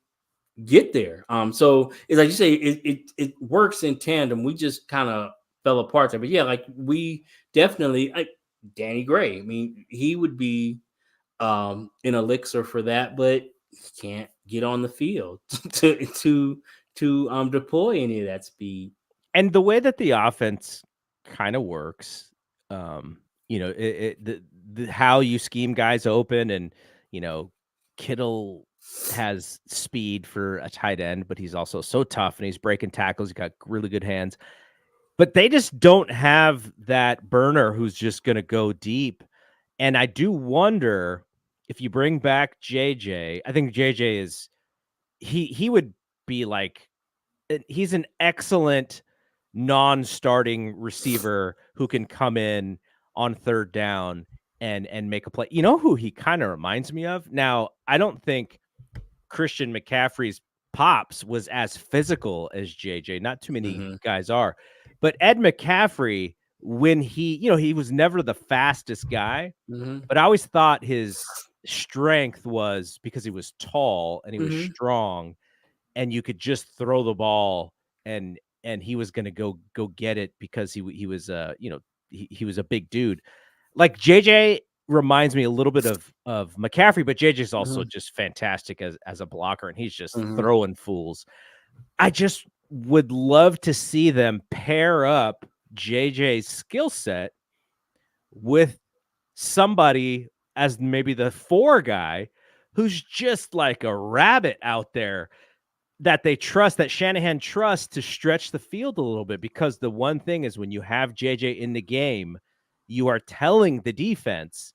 get there. So it's like you say, it works in tandem. We just kind of fell apart there. But yeah, like we definitely, Danny Gray, I mean, he would be an elixir for that, but he can't get on the field to deploy any of that speed.
and the way that the offense kind of works, how you scheme guys open, and Kittle has speed for a tight end, but he's also so tough, and he's breaking tackles. He's got really good hands, but they just don't have that burner who's just going to go deep. And I do wonder if you bring back JJ. I think JJ is he would be like, he's an excellent non-starting receiver who can come in on third down and make a play. You know who he kind of reminds me of? Now, I don't think Christian McCaffrey's pops was as physical as JJ. Not too many guys are. But Ed McCaffrey, when he was never the fastest guy, but I always thought his strength was because he was tall and he was strong, and you could just throw the ball and he was going to go get it because he was he was a big dude. Like JJ reminds me a little bit of McCaffrey, but JJ's also just fantastic as a blocker, and he's just throwing fools. I just would love to see them pair up JJ's skill set with somebody as maybe the 4 guy who's just like a rabbit out there that they trust, that Shanahan trusts to stretch the field a little bit. Because the one thing is, when you have JJ in the game, you are telling the defense,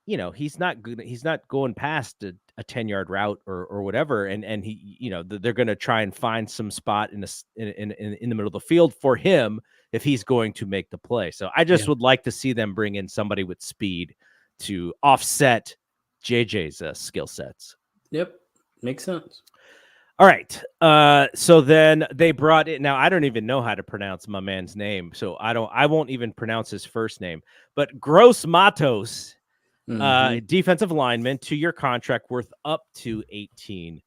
he's not good. He's not going past a 10-yard route or whatever. And he, they're going to try and find some spot in the middle of the field for him if he's going to make the play. So I just would like to see them bring in somebody with speed to offset JJ's skill sets.
Yep. Makes sense.
All right. So then they brought it. Now, I don't even know how to pronounce my man's name, so I won't even pronounce his first name. But Gross Matos, defensive lineman, 2-year contract worth up to $18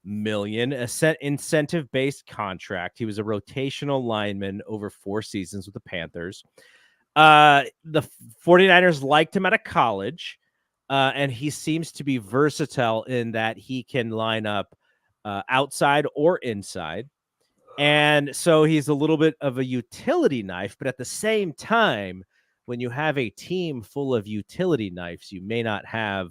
million, a set incentive-based contract. He was a rotational lineman over 4 seasons with the Panthers. The 49ers liked him out of college, and he seems to be versatile in that he can line up outside or inside. And so he's a little bit of a utility knife, but at the same time, when you have a team full of utility knives, you may not have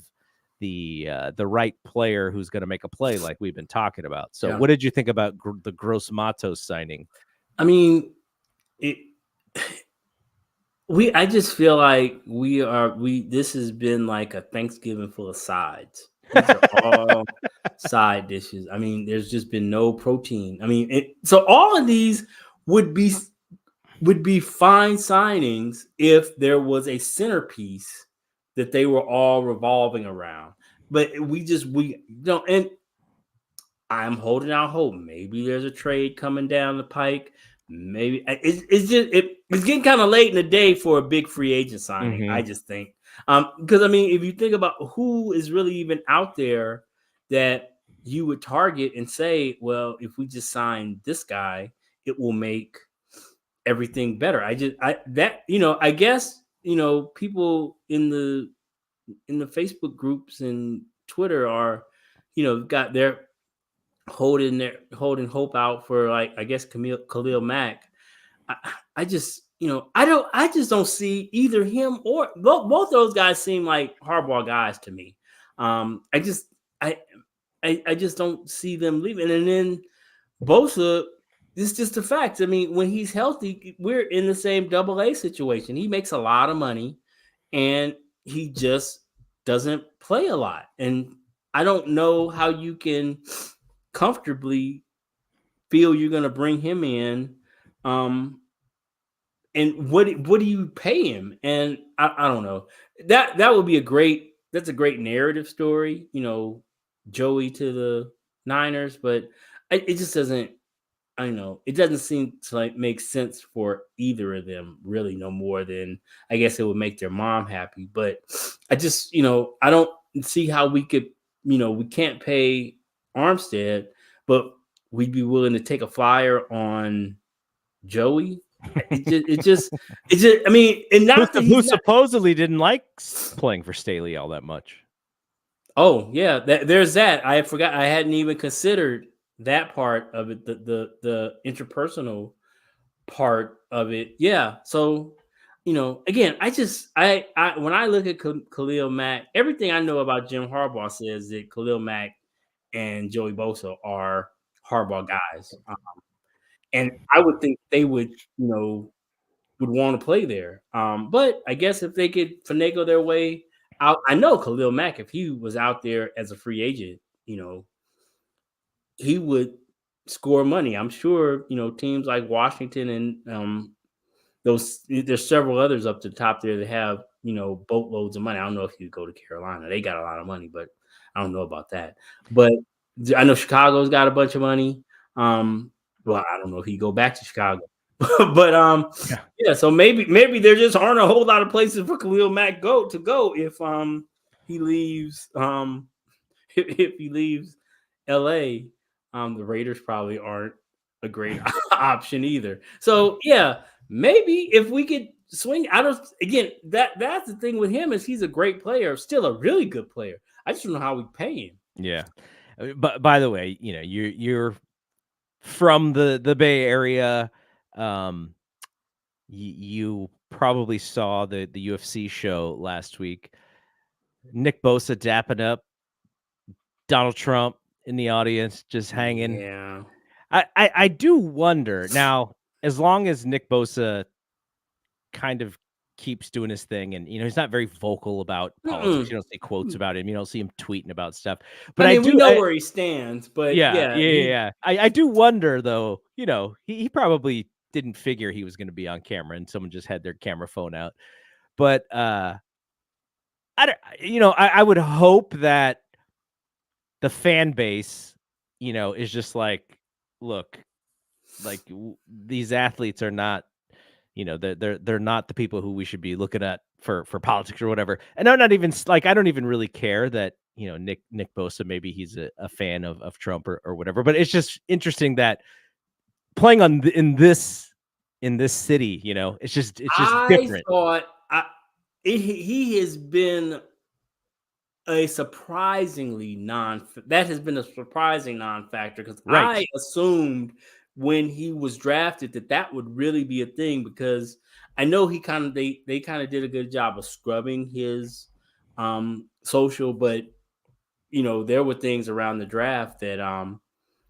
the right player who's going to make a play like we've been talking about. So what did you think about the Gross Matos signing?
I mean, I just feel like this has been like a Thanksgiving full of sides. These are all side dishes. I mean, there's just been no protein. I mean, so all of these would be would be fine signings if there was a centerpiece that they were all revolving around. But we don't, and I'm holding out hope. Maybe there's a trade coming down the pike. Maybe it's getting kind of late in the day for a big free agent signing.
Mhm.
I just think, because I mean, if you think about who is really even out there that you would target and say, well, if we just sign this guy, it will make everything better. I guess people in the Facebook groups and Twitter are, got their holding hope out for, like, I guess Khalil Mack. I, I just I just don't see either him or both those guys seem like hardball guys to me. I just I just don't see them leaving. And then Bosa, it's just a fact. I mean, when he's healthy, we're in the same double A situation. He makes a lot of money and he just doesn't play a lot. And I don't know how you can comfortably feel you're going to bring him in. And what do you pay him? And I don't know. That would be that's a great narrative story, Joey to the Niners, but it just doesn't. I know it doesn't seem to like make sense for either of them really, no more than I guess it would make their mom happy. But I just, I don't see how we could, we can't pay Armstead, but we'd be willing to take a flyer on Joey. I mean, and not that
Who
he's not.
supposedly didn't like playing for Staley all that much.
Oh yeah, there's that. I forgot. I hadn't even considered that part of it. The interpersonal part of it. Yeah. So, again, I when I look at Khalil Mack, everything I know about Jim Harbaugh says that Khalil Mack and Joey Bosa are Harbaugh guys, and I would think they would, would want to play there. But I guess if they could finagle their way out, I know Khalil Mack, if he was out there as a free agent, he would score money. I'm sure, teams like Washington and there's several others up to the top there that have, boatloads of money. I don't know if you go to Carolina. They got a lot of money, but I don't know about that. But I know Chicago's got a bunch of money. Well, I don't know if he go back to Chicago. But yeah, so maybe there just aren't a whole lot of places for Khalil Mack to go if he leaves if he leaves LA. The Raiders probably aren't a great option either. So yeah, maybe if we could swing out of, again, that's the thing with him, is he's a great player, still a really good player. I just don't know how we pay him.
Yeah. But by the way, you're from the Bay Area. You probably saw the UFC show last week. Nick Bosa dapping up Donald Trump in the audience, just hanging.
Yeah.
I do wonder now, as long as Nick Bosa kind of keeps doing his thing, and he's not very vocal about politics. You don't see quotes about him. You don't see him tweeting about stuff. But
I mean, we
do.
know where he stands. But
Yeah. I do wonder though. He probably didn't figure he was going to be on camera, and someone just had their camera phone out. But I don't. I would hope that the fan base, is just like, look, like these athletes are not, they're not the people who we should be looking at for politics or whatever. And I'm not even like, I don't even really care that, Nick Bosa, maybe he's a fan of Trump or whatever, but it's just interesting that playing in this city, it's just different.
Thought he has been a surprisingly that has been a surprising non-factor, because
Right.
I assumed when he was drafted that would really be a thing, because I know they kind of did a good job of scrubbing his social, but there were things around the draft that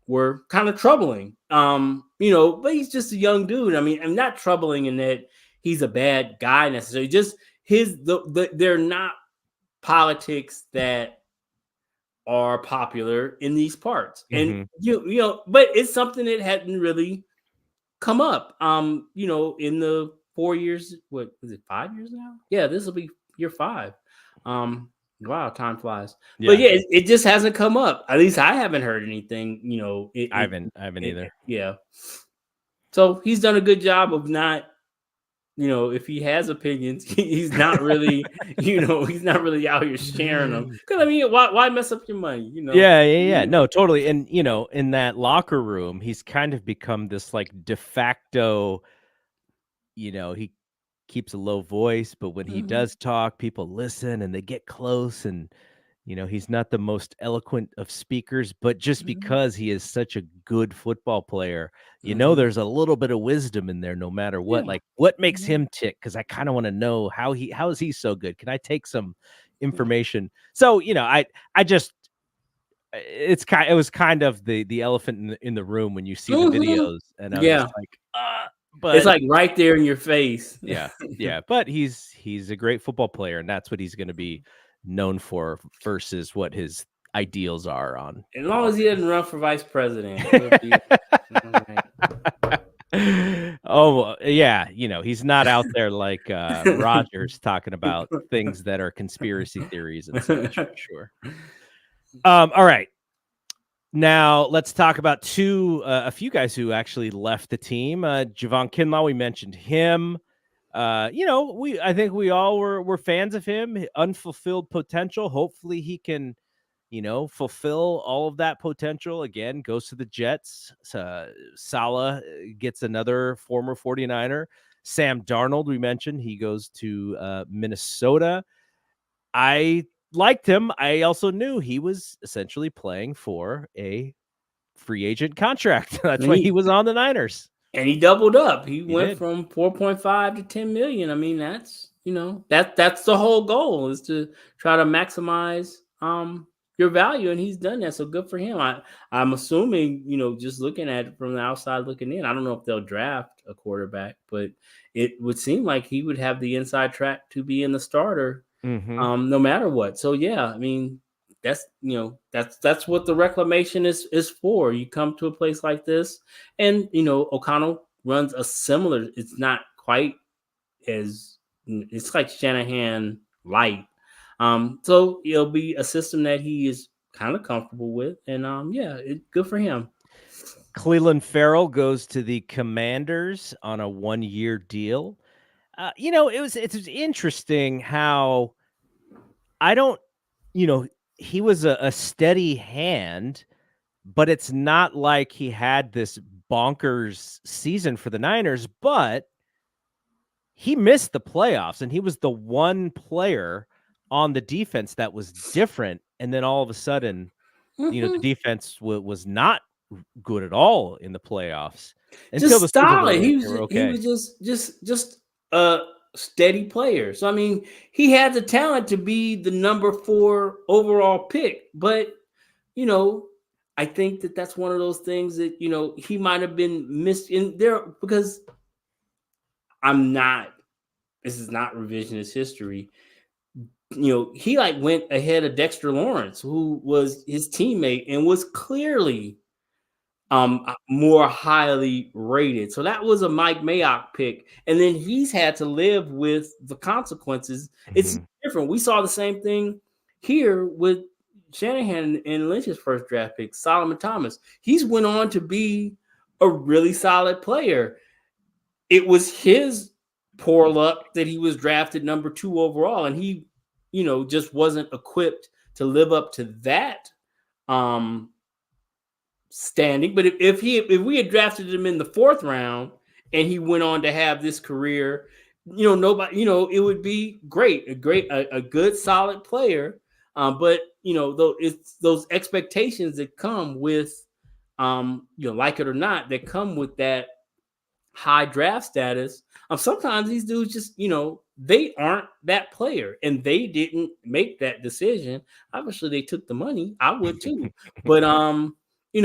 were kind of troubling. But he's just a young dude. I mean, I'm not troubling in that he's a bad guy necessarily. Just they're not politics that are popular in these parts. And
Mhm.
but it's something that hadn't really come up. In the 4 years, what is it, 5 years now? Yeah, this will be year 5. Wow, time flies. But
Yeah.
yeah, it just hasn't come up. At least I haven't heard anything,
I haven't either.
yeah. So he's done a good job of not, if he has opinions, he's not really, he's not really out here sharing them. Because I mean, why mess up your money?
Yeah, yeah, yeah. No, totally. And in that locker room, he's kind of become this like de facto, he keeps a low voice, but when he
Mhm,
does talk, people listen and they get close. And he's not the most eloquent of speakers, but just
mhm,
because he is such a good football player,
mhm.
there's a little bit of wisdom in there no matter what.
Yeah.
Like what makes
Mhm,
him tick? Because I kind of want to know how is he so good? Can I take some information? So, I just it was kind of the elephant in the room when you see the
mhm.
videos, and I was just
Yeah.
like,
It's
but
like right there in your face.
yeah, yeah, but he's a great football player, and that's what he's gonna be known for versus what his ideals are on
As long as he
politics.
doesn't run for vice president, we'll be all right.
Oh, well, yeah, he's not out there like, Rogers talking about things that are conspiracy theories and such, for sure. All right. Now let's talk about a few guys who actually left the team. Javon Kinlaw, we mentioned him. I think we all were fans of him. Unfulfilled potential. Hopefully, he can, fulfill all of that potential. Again, goes to the Jets. Salah gets another former 49er. Sam Darnold, we mentioned, he goes to Minnesota. I liked him. I also knew he was essentially playing for a free agent contract. That's
And
why he
he
was on the Niners.
and he doubled up. He
He
went
did.
from 4.5 to 10 million. I mean, that's the whole goal, is to try to maximize your value, and he's done that. So good for him. I'm assuming, just looking at it from the outside looking in, I don't know if they'll draft a quarterback, but it would seem like he would have the inside track to be in the starter,
Mhm.
no matter what. So yeah, I mean, that's what the reclamation is for. You come to a place like this, and O'Connell runs a similar. It's not quite as, it's like Shanahan light. So it'll be a system that he is kind of comfortable with, and yeah, good for him.
Cleveland Farrell goes to the Commanders on a 1-year deal. It was interesting how I don't, you know, he was a steady hand, but it's not like he had this bonkers season for the Niners, but he missed the playoffs and he was the one player on the defense that was different. And then all of a sudden, the
Mhm.
defense was not good at all in the playoffs until
Just
the Super
solid.
Bowl.
He
They
was
were
he
okay.
was just a steady player. So I mean, he had the talent to be the number 4 overall pick, but you know, I think that that's one of those things that he might have been missed in there, because I'm not. This is not revisionist history. He like went ahead of Dexter Lawrence, who was his teammate and was clearly more highly rated. So that was a Mike Mayock pick, and then he's had to live with the consequences. It's
Mhm.
different. We saw the same thing here with Shanahan and Lynch's first draft pick, Solomon Thomas. He's went on to be a really solid player. It was his poor luck that he was drafted number 2 overall, and he, just wasn't equipped to live up to that um standing. But if we had drafted him in the 4th round and he went on to have this career, nobody, it would be great, a good solid player. But though it's those expectations that come with, like it or not, that come with that high draft status. Sometimes these dudes just, they aren't that player, and they didn't make that decision. Obviously, they took the money. I would too, but you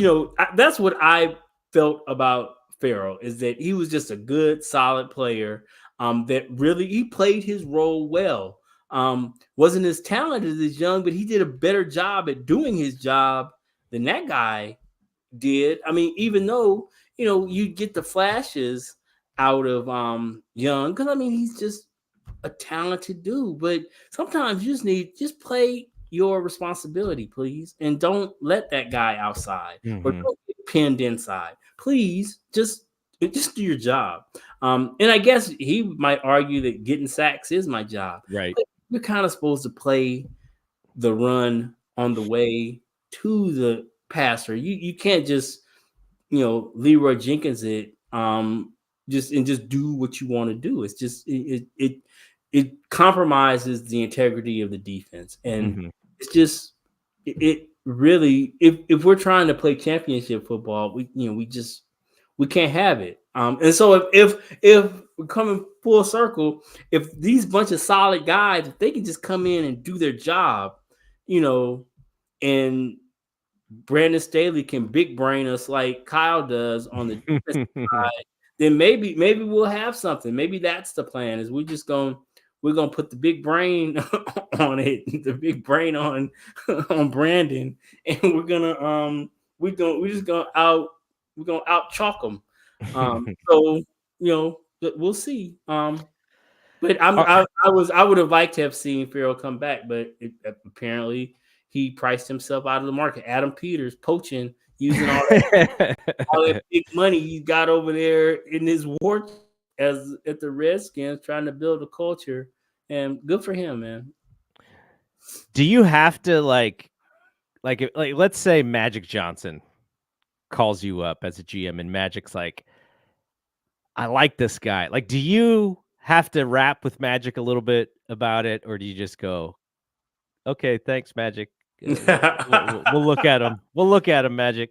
know, that's what I felt about Farrell is that he was just a good, solid player. That really he played his role well. Wasn't as talented as Young, but he did a better job at doing his job than that guy did. I mean, even though you get the flashes out of Young, because I mean he's just a talented dude, but sometimes you just play your responsibility, please, and don't let that guy outside or don't get pinned inside. Please, just do your job. And I guess he might argue that getting sacks is my job.
Right.
But you're kind of supposed to play the run on the way to the passer. You can't just Leroy Jenkins it just do what you want to do. It's just it compromises the integrity of the defense, and it's just it really if we're trying to play championship football, we can't have it. And so if we're coming full circle, if these bunch of solid guys, if they can just come in and do their job, and Brandon Staley can big brain us like Kyle does on the defensive side, then maybe we'll have something. Maybe that's the plan. Is we're gonna put the big brain on it, the big brain on Brandon, and we're gonna out chalk them. So we'll see. But I would have liked to have seen Farrell come back, but apparently he priced himself out of the market. Adam Peters poaching, using all that big money he got over there in his war at the Redskins, trying to build a culture, and good for him, man.
Do you have to like let's say Magic Johnson calls you up as a GM and Magic's like, I like this guy. Like, do you have to rap with Magic a little bit about it, or do you just go, okay, thanks, Magic? We'll look at him. We'll look at him, Magic.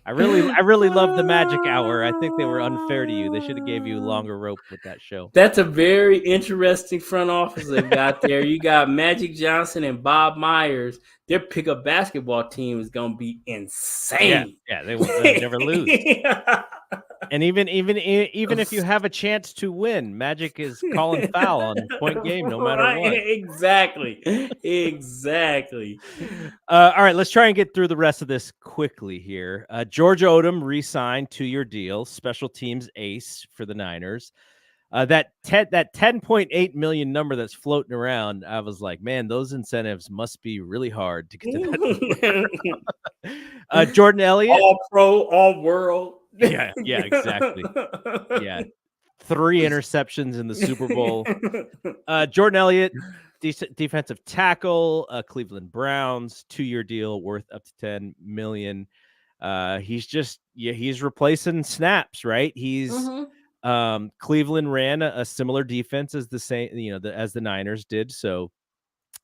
I really love the Magic Hour. I think they were unfair to you. They should have gave you longer rope with that show.
That's a very interesting front office they've got there. You got Magic Johnson and Bob Myers. Their pickup basketball team is going to be insane.
Yeah, they never lose. And even if you have a chance to win, Magic is calling foul on point game no matter what.
Exactly.
All right, let's try and get through the rest of this quickly here. George Odom re-signed 2-year deal, special teams ace for the Niners. That $10.8 million number that's floating around, I was like, man, those incentives must be really hard to get to that. Jordan Elliott,
all pro, all world.
Yeah, exactly. Yeah, 3 interceptions in the Super Bowl. Jordan Elliott, defensive tackle, Cleveland Browns, 2-year deal worth up to $10 million. He's replacing snaps, right? He's Cleveland ran a similar defense as as the Niners did, so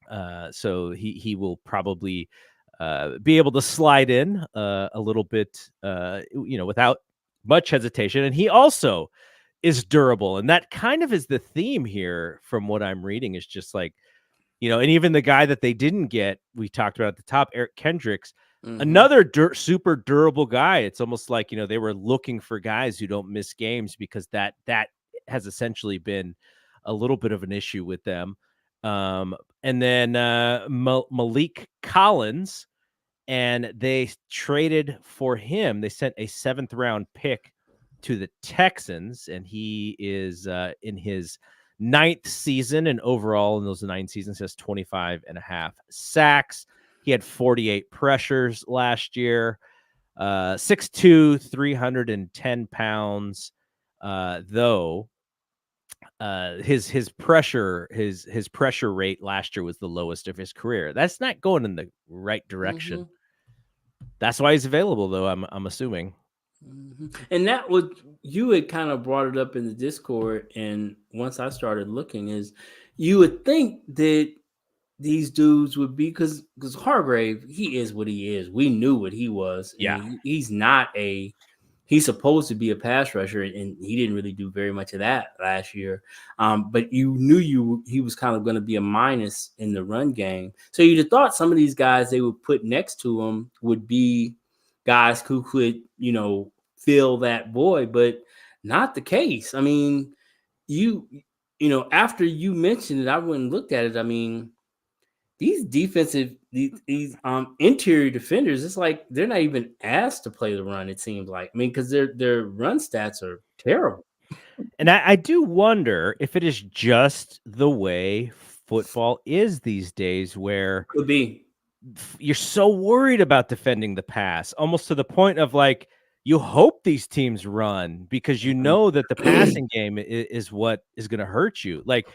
he will probably be able to slide in a little bit, without much hesitation. And he also is durable. And that kind of is the theme here from what I'm reading, is just like, and even the guy that they didn't get, we talked about at the top, Eric Kendricks, another super durable guy. It's almost like, they were looking for guys who don't miss games, because that has essentially been a little bit of an issue with them. And then Malik Collins, and they traded for him. They sent a 7th round pick to the Texans, and he is in his 9th season, and overall in those 9 seasons has 25.5 sacks. He had 48 pressures last year. 6'2", 310 pounds. Though his pressure rate last year was the lowest of his career. That's not going in the right direction. That's why he's available, though, I'm assuming.
And that was, you had kind of brought it up in the Discord, and once I started looking, is you would think that these dudes would be, because Hargrave, he is what he is. We knew what he was.
Yeah,
he's supposed to be a pass rusher, and he didn't really do very much of that last year. But you knew he was kind of going to be a minus in the run game. So you'd have thought some of these guys they would put next to him would be guys who could, fill that void. But not the case. I mean, you after you mentioned it, I went and looked at it. I mean, these these interior defenders, it's like they're not even asked to play the run. It seems like, I mean, because their run stats are terrible.
And I do wonder if it is just the way football is these days, where
Could be.
you're so worried about defending the pass, almost to the point of like you hope these teams run because you know that the passing game is what is going to hurt you. Like,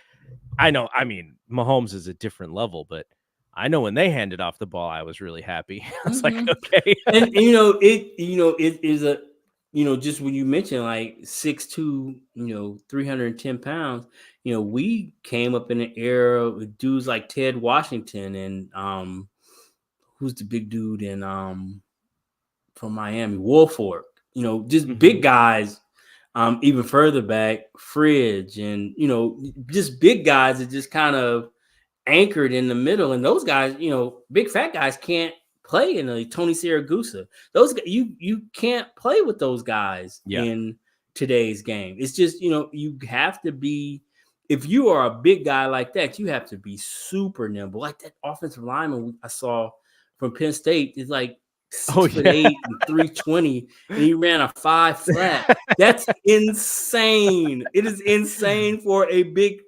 I know, I mean, Mahomes is a different level, but I know when they handed off the ball, I was really happy. I was like,
Mhm.
okay.
And it is a just when you mentioned like 6'2", 310 pounds, we came up in an era with dudes like Ted Washington and who's the big dude in from Miami, Wolford, just big
Mhm.
guys, even further back, Fridge, and just big guys that just kind of anchored in the middle. And those guys, big fat guys can't play in a Tony Siragusa. You can't play with those guys
Yeah.
in today's game. It's just, you have to be, if you are a big guy like that, you have to be super nimble. Like that offensive lineman I saw from Penn State is like
Oh, yeah.
6'8" and 320, and he ran a 5 flat. That's insane. It is insane for a big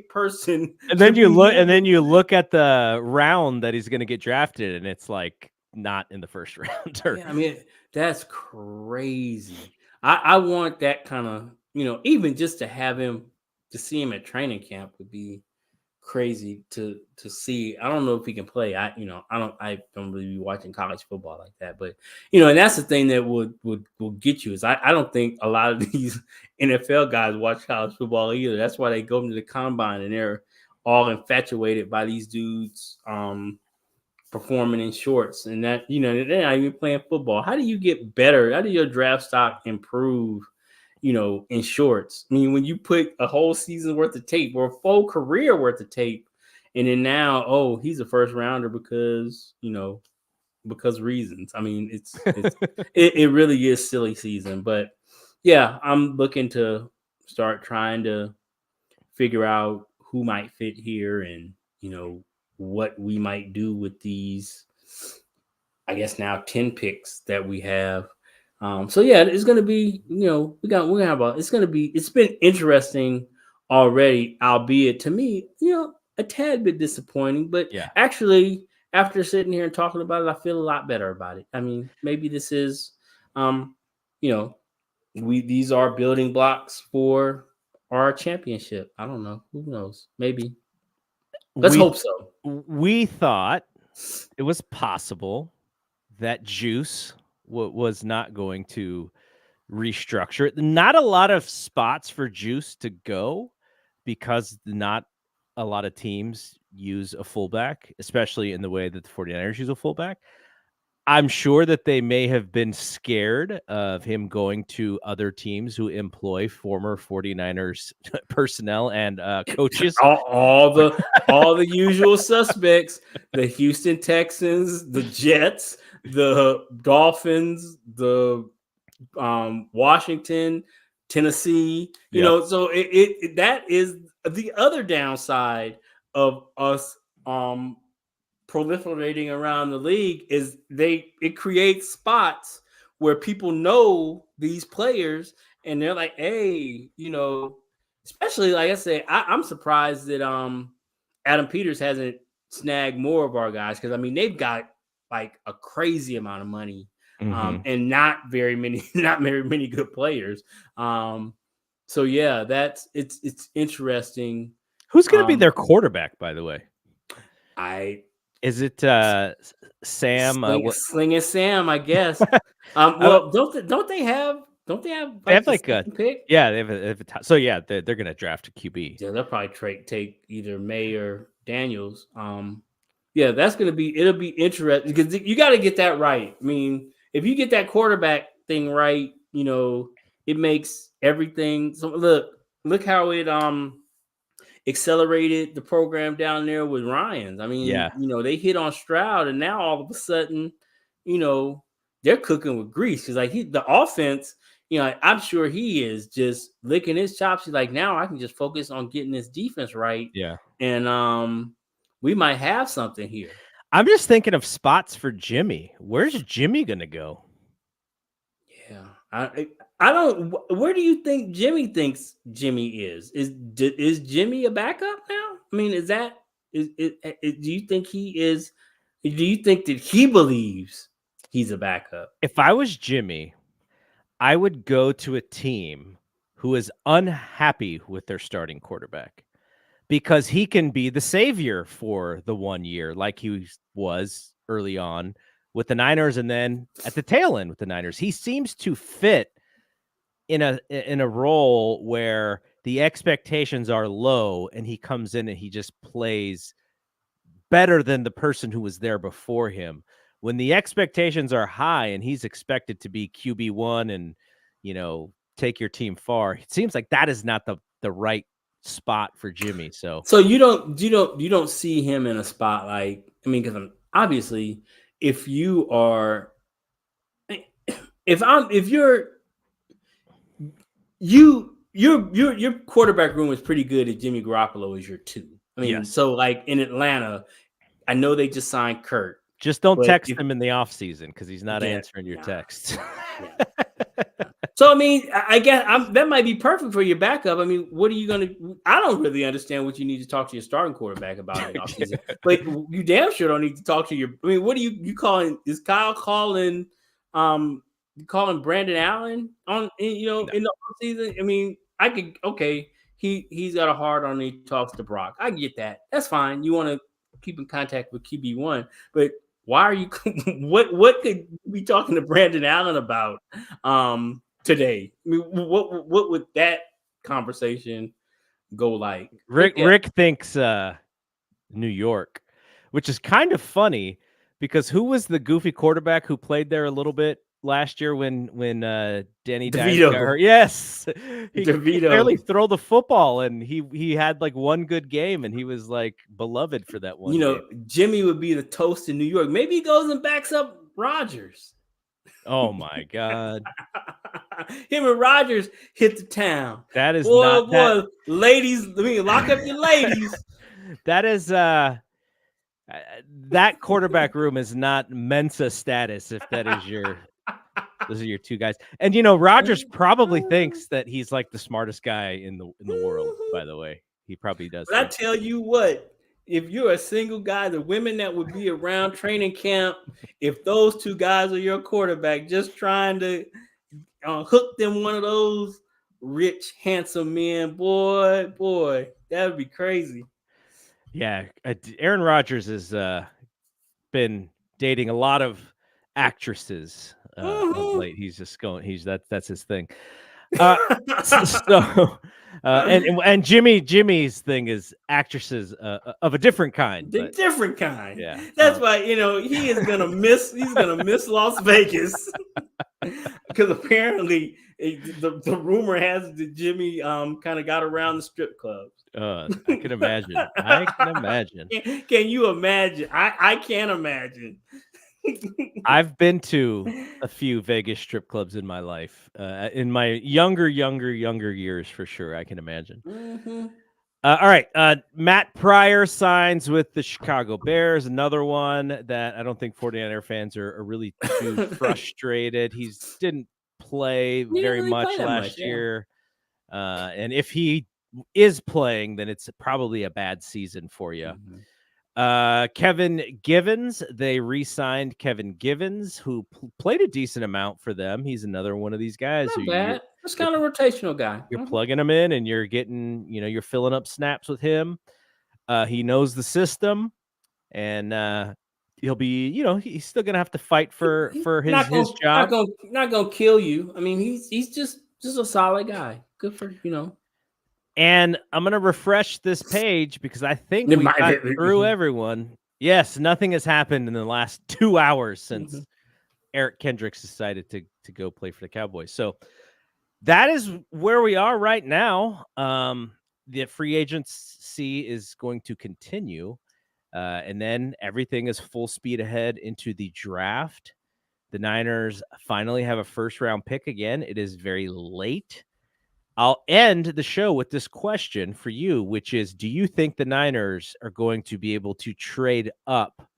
person
And
to
then you
be
look, and then
moving.
you look at the round that he's going to get drafted, and it's like not in the first round. Or
Yeah, I mean, that's crazy. I want that kind of, even just to have him to see him at training camp would be crazy to see. I don't know if he can play. I don't really be watching college football like that. But and that's the thing that would get you is I don't think a lot of these NFL guys watch college football either. That's why they go into the combine and they're all infatuated by these dudes performing in shorts, and that they're not even playing football. How do you get better? How do your draft stock improve in shorts? I mean, when you put a whole season worth of tape or a full career worth of tape, and then now, oh, he's a first rounder because reasons. I mean, it really is silly season. But yeah, I'm looking to start trying to figure out who might fit here and what we might do with these, I guess now 10 picks that we have. So yeah, it's gonna be, we're gonna have it's been interesting already, albeit to me, a tad bit disappointing, but
yeah.
actually after sitting here and talking about it, I feel a lot better about it. I mean, maybe this is um, you know, these are building blocks for our championship. I don't know. Who knows? Maybe. Let's
We
hope so.
we thought it was possible that Juice was not going to restructure it. Not a lot of spots for Juice to go because not a lot of teams use a fullback, especially in the way that the 49ers use a fullback. I'm sure that they may have been scared of him going to other teams who employ former 49ers personnel and coaches.
All the usual suspects: the Houston Texans, the Jets, the Dolphins, the Washington, Tennessee.
Yep.
So that is the other downside of us proliferating around the league is it creates spots where people know these players and they're like, hey, especially like I said, I'm surprised that Adam Peters hasn't snagged more of our guys, because I mean they've got like a crazy amount of money,
Mhm.
and not very many good players. So yeah, it's interesting.
Who's going to be
Um,
their quarterback, by the way?
I
Is it Sam? What
Slinging Sam, I guess.
I,
Well, don't they have
they
like
have
the
like a
second pick?
yeah, they have a so yeah, they're going to draft a QB.
Yeah, they'll probably take either May or Daniels. Yeah, it'll be interesting because you got to get that right. I mean, if you get that quarterback thing right, it makes everything. So look how it accelerated the program down there with Ryans. I mean,
Yeah.
they hit on Stroud, and now all of a sudden, you know, they're cooking with grease because like the offense, I'm sure he is just licking his chops. He's like, now I can just focus on getting this defense right,
Yeah.
and we might have something here.
I'm just thinking of spots for Jimmy. Where's Jimmy gonna go?
Yeah, I don't. Where do you think Jimmy thinks Jimmy is? Is Jimmy a backup now? I mean, is that do you think he is? Do you think that he believes he's a backup?
If I was Jimmy, I would go to a team who is unhappy with their starting quarterback because he can be the savior for the 1 year like he was early on with the Niners and then at the tail end with the Niners. He seems to fit in a role where the expectations are low and he comes in and he just plays better than the person who was there before him. When the expectations are high and he's expected to be QB1 and, take your team far, it seems like that is not the right spot for Jimmy. So
So you don't see him in a spot like, I mean, because obviously if you are if your quarterback room is pretty good if Jimmy Garoppolo is your two. I mean,
yes,
so like in Atlanta, I know they just signed Kurt,
just don't
but
text him in the off season because he's not
yeah,
answering your
yeah,
texts.
yeah. So I mean, I guess that might be perfect for your backup. I mean, what are you gonna? I don't really understand what you need to talk to your starting quarterback about in the offseason, but you damn sure don't need to talk to your. I mean, what are you calling? Is Kyle calling? You calling Brandon Allen on
No.
in the offseason? I mean, I could okay. He's got a hard on. He talks to Brock. I get that. That's fine. You want to keep in contact with QB1, but why are you? what could you be talking to Brandon Allen about? Today. I mean, what would that conversation go like?
Rick thinks New York, which is kind of funny because who was the goofy quarterback who played there a little bit last year when Danny Dimes got
DeVito,
hurt? Yes, he could barely
DeVito.
throw the football, and he had like one good game, and he was like beloved for that one game.
Jimmy would be the toast in New York. Maybe he goes and backs up Rodgers.
Oh my God,
Him and Rodgers hit the town.
that is
Boy,
not that.
boy, ladies, I mean, lock up your ladies.
That is that quarterback room is not Mensa status if that is your. Those are your two guys. And Rodgers probably thinks that he's like the smartest guy in the world, by the way. He probably does
But I
think
tell you what, if you're a single guy, the women that would be around training camp, if those two guys are your quarterback, just trying to hook them one of those rich, handsome men, boy, that would be crazy.
yeah, Aaron Rodgers has been dating a lot of actresses of
Mhm.
late. He's just going that's his thing. So and Jimmy's thing is actresses of a different kind,
The
but
different kind.
yeah.
That's why he is gonna miss. He's gonna miss Las Vegas because apparently the rumor has that Jimmy kind of got around the strip clubs.
I can imagine. I can imagine.
Can you imagine? I can't imagine.
I've been to a few Vegas strip clubs in my life, in my younger years, for sure. I can imagine.
Mhm.
All right, Matt Pryor signs with the Chicago Bears. Another one that I don't think 49er fans are really too frustrated. He didn't play
He didn't
very
really play
much
that much,
last
yeah.
year, and if he is playing, then it's probably a bad season for you.
Mhm.
Kevin Givens, they re-signed Kevin Givens, who played a decent amount for them. He's another one of these guys who
Not bad. That's kind of rotational guy.
you're
Mhm.
plugging him in and you're getting, you're filling up snaps with him. He knows the system, and he'll be, he's still gonna have to fight for
Not
his
gonna not
job.
gonna not gonna kill you. I mean, he's just a solid guy. Good for.
And I'm gonna refresh this page because I think
It
we
might
got through
be.
everyone. Yes, nothing has happened in the last 2 hours
Mhm.
since Eric Kendricks decided to go play for the Cowboys. So that is where we are right now. The free agency is going to continue, and then everything is full speed ahead into the draft. The Niners finally have a first-round pick again. It is very late. I'll end the show with this question for you, which is, do you think the Niners are going to be able to trade up?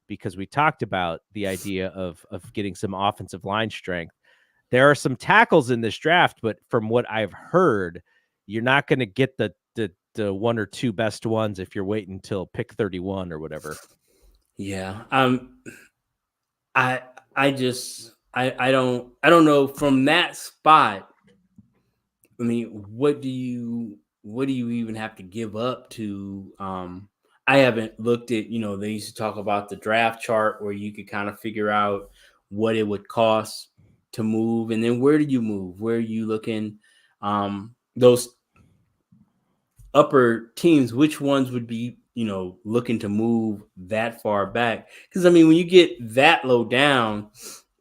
Because we talked about the idea of getting some offensive line strength. There are some tackles in this draft, but from what I've heard, you're not going to get the one or two best ones if you're waiting until pick 31 or whatever.
Yeah. I don't know from that spot. I mean, what do you even have to give up to? I haven't looked at, they used to talk about the draft chart where you could kind of figure out what it would cost to move, and then where do you move? Where are you looking? Those upper teams, which ones would be, looking to move that far back? Because I mean, when you get that low down,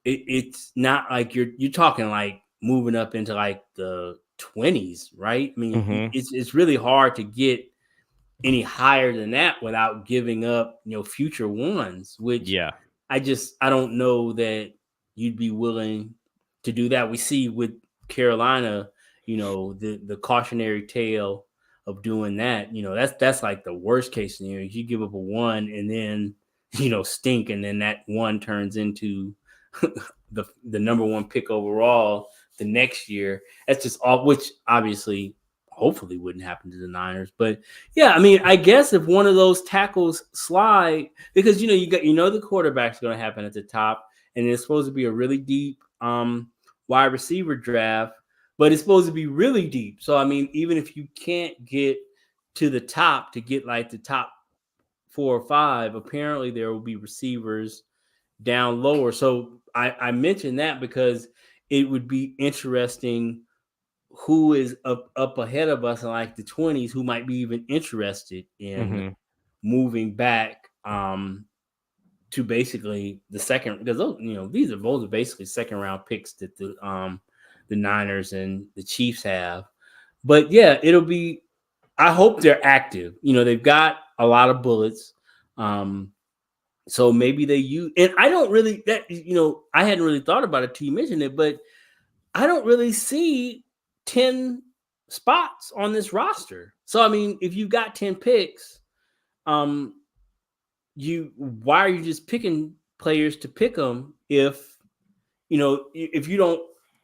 it's not like you're talking like moving up into like the 20s, right? I mean, it's really hard to get any higher than that without giving up, future ones, which I don't know that you'd be willing to do that. We see with Carolina, the cautionary tale of doing that. That's like the worst case scenario. You give up a one and then, stink, and then that one turns into the number one pick overall the next year. That's just all, which obviously hopefully wouldn't happen to the Niners. But yeah, I mean, I guess if one of those tackles slide, because the quarterback's going to happen at the top, and it's supposed to be a really deep wide receiver draft, but it's supposed to be really deep. So I mean, even if you can't get to the top to get like the top 4 or 5, apparently there will be receivers down lower. So I mentioned that because it would be interesting who is up ahead of us in like the 20s who might be even interested in moving back to basically the second, because those, these are both basically second round picks that the Niners and the Chiefs have. But yeah, it'll be, I hope they're active. They've got a lot of bullets. So maybe they use, and I don't really, I hadn't really thought about it till you mentioned it, but I don't really see 10 spots on this roster. So, I mean, if you've got 10 picks, why are you just picking players to pick them if you don't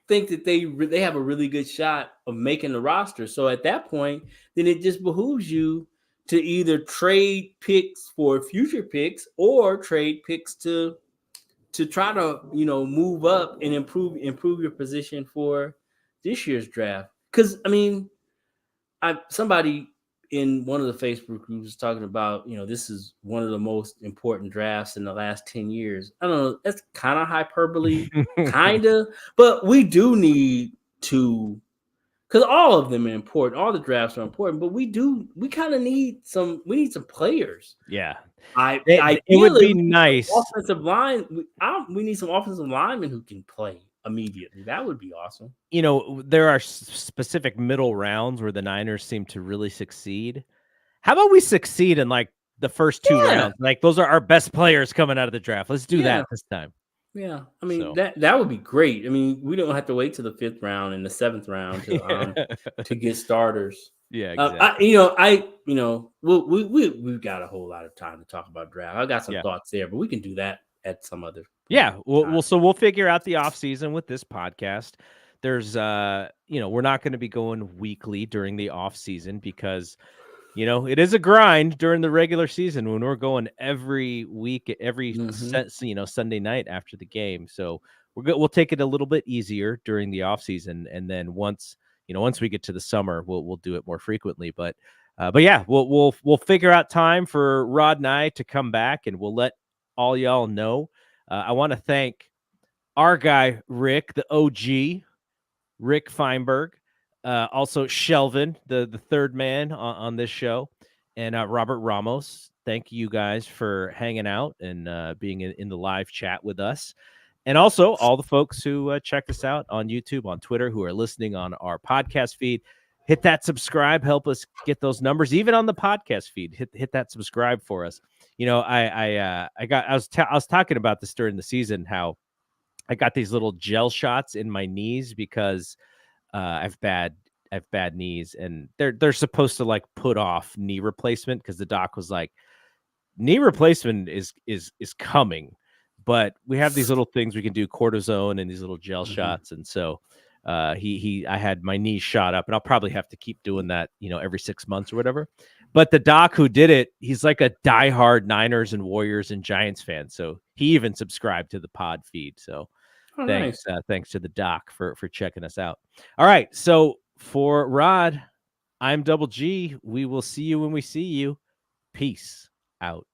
think that they have a really good shot of making the roster? So at that point, then it just behooves you to either trade picks for future picks or trade picks to try to, move up and improve your position for this year's draft. Because I mean, somebody in one of the Facebook groups was talking about, this is one of the most important drafts in the last 10 years. I don't know, that's kind of hyperbole, kind of, but we do need to, because all of them are important. All the drafts are important, but we kind of need some players.
Yeah.
It
would be nice.
Offensive line. We need some offensive linemen who can play immediately. That would be awesome.
There are specific middle rounds where the Niners seem to really succeed. How about we succeed in like the first 2 rounds? Like those are our best players coming out of the draft. Let's do that this time.
Yeah, I mean that would be great. I mean, we don't have to wait till the 5th round and the 7th round to get starters.
Yeah, exactly.
We've got a whole lot of time to talk about draft. I got some thoughts there, but we can do that at some other.
Yeah, we'll figure out the off season with this podcast. There's we're not going to be going weekly during the off season because it is a grind during the regular season when we're going every week, every Sunday night after the game. So we'll take it a little bit easier during the off season, and then once we get to the summer, we'll do it more frequently. But yeah, we'll figure out time for Rod and I to come back, and we'll let all y'all know. I want to thank our guy Rick, the OG, Rick Feinberg. Also Shelvin, the third man on this show, and Robert Ramos. Thank you guys for hanging out and being in the live chat with us. And also all the folks who checked us out on YouTube, on Twitter, who are listening on our podcast feed. Hit that subscribe, help us get those numbers, even on the podcast feed. Hit that subscribe for us. I was talking about this during the season, how I got these little gel shots in my knees because I have bad knees, and they're supposed to like put off knee replacement because the doc was like, knee replacement is coming, but we have these little things we can do, cortisone and these little gel shots, and so I had my knee shot up, and I'll probably have to keep doing that, every 6 months or whatever. But the doc who did it, he's like a diehard Niners and Warriors and Giants fan, so he even subscribed to the pod feed. So
Oh,
thanks,
nice.
thanks to the doc for checking us out. All right, so for Rod, I'm Double G. We will see you when we see you. Peace out.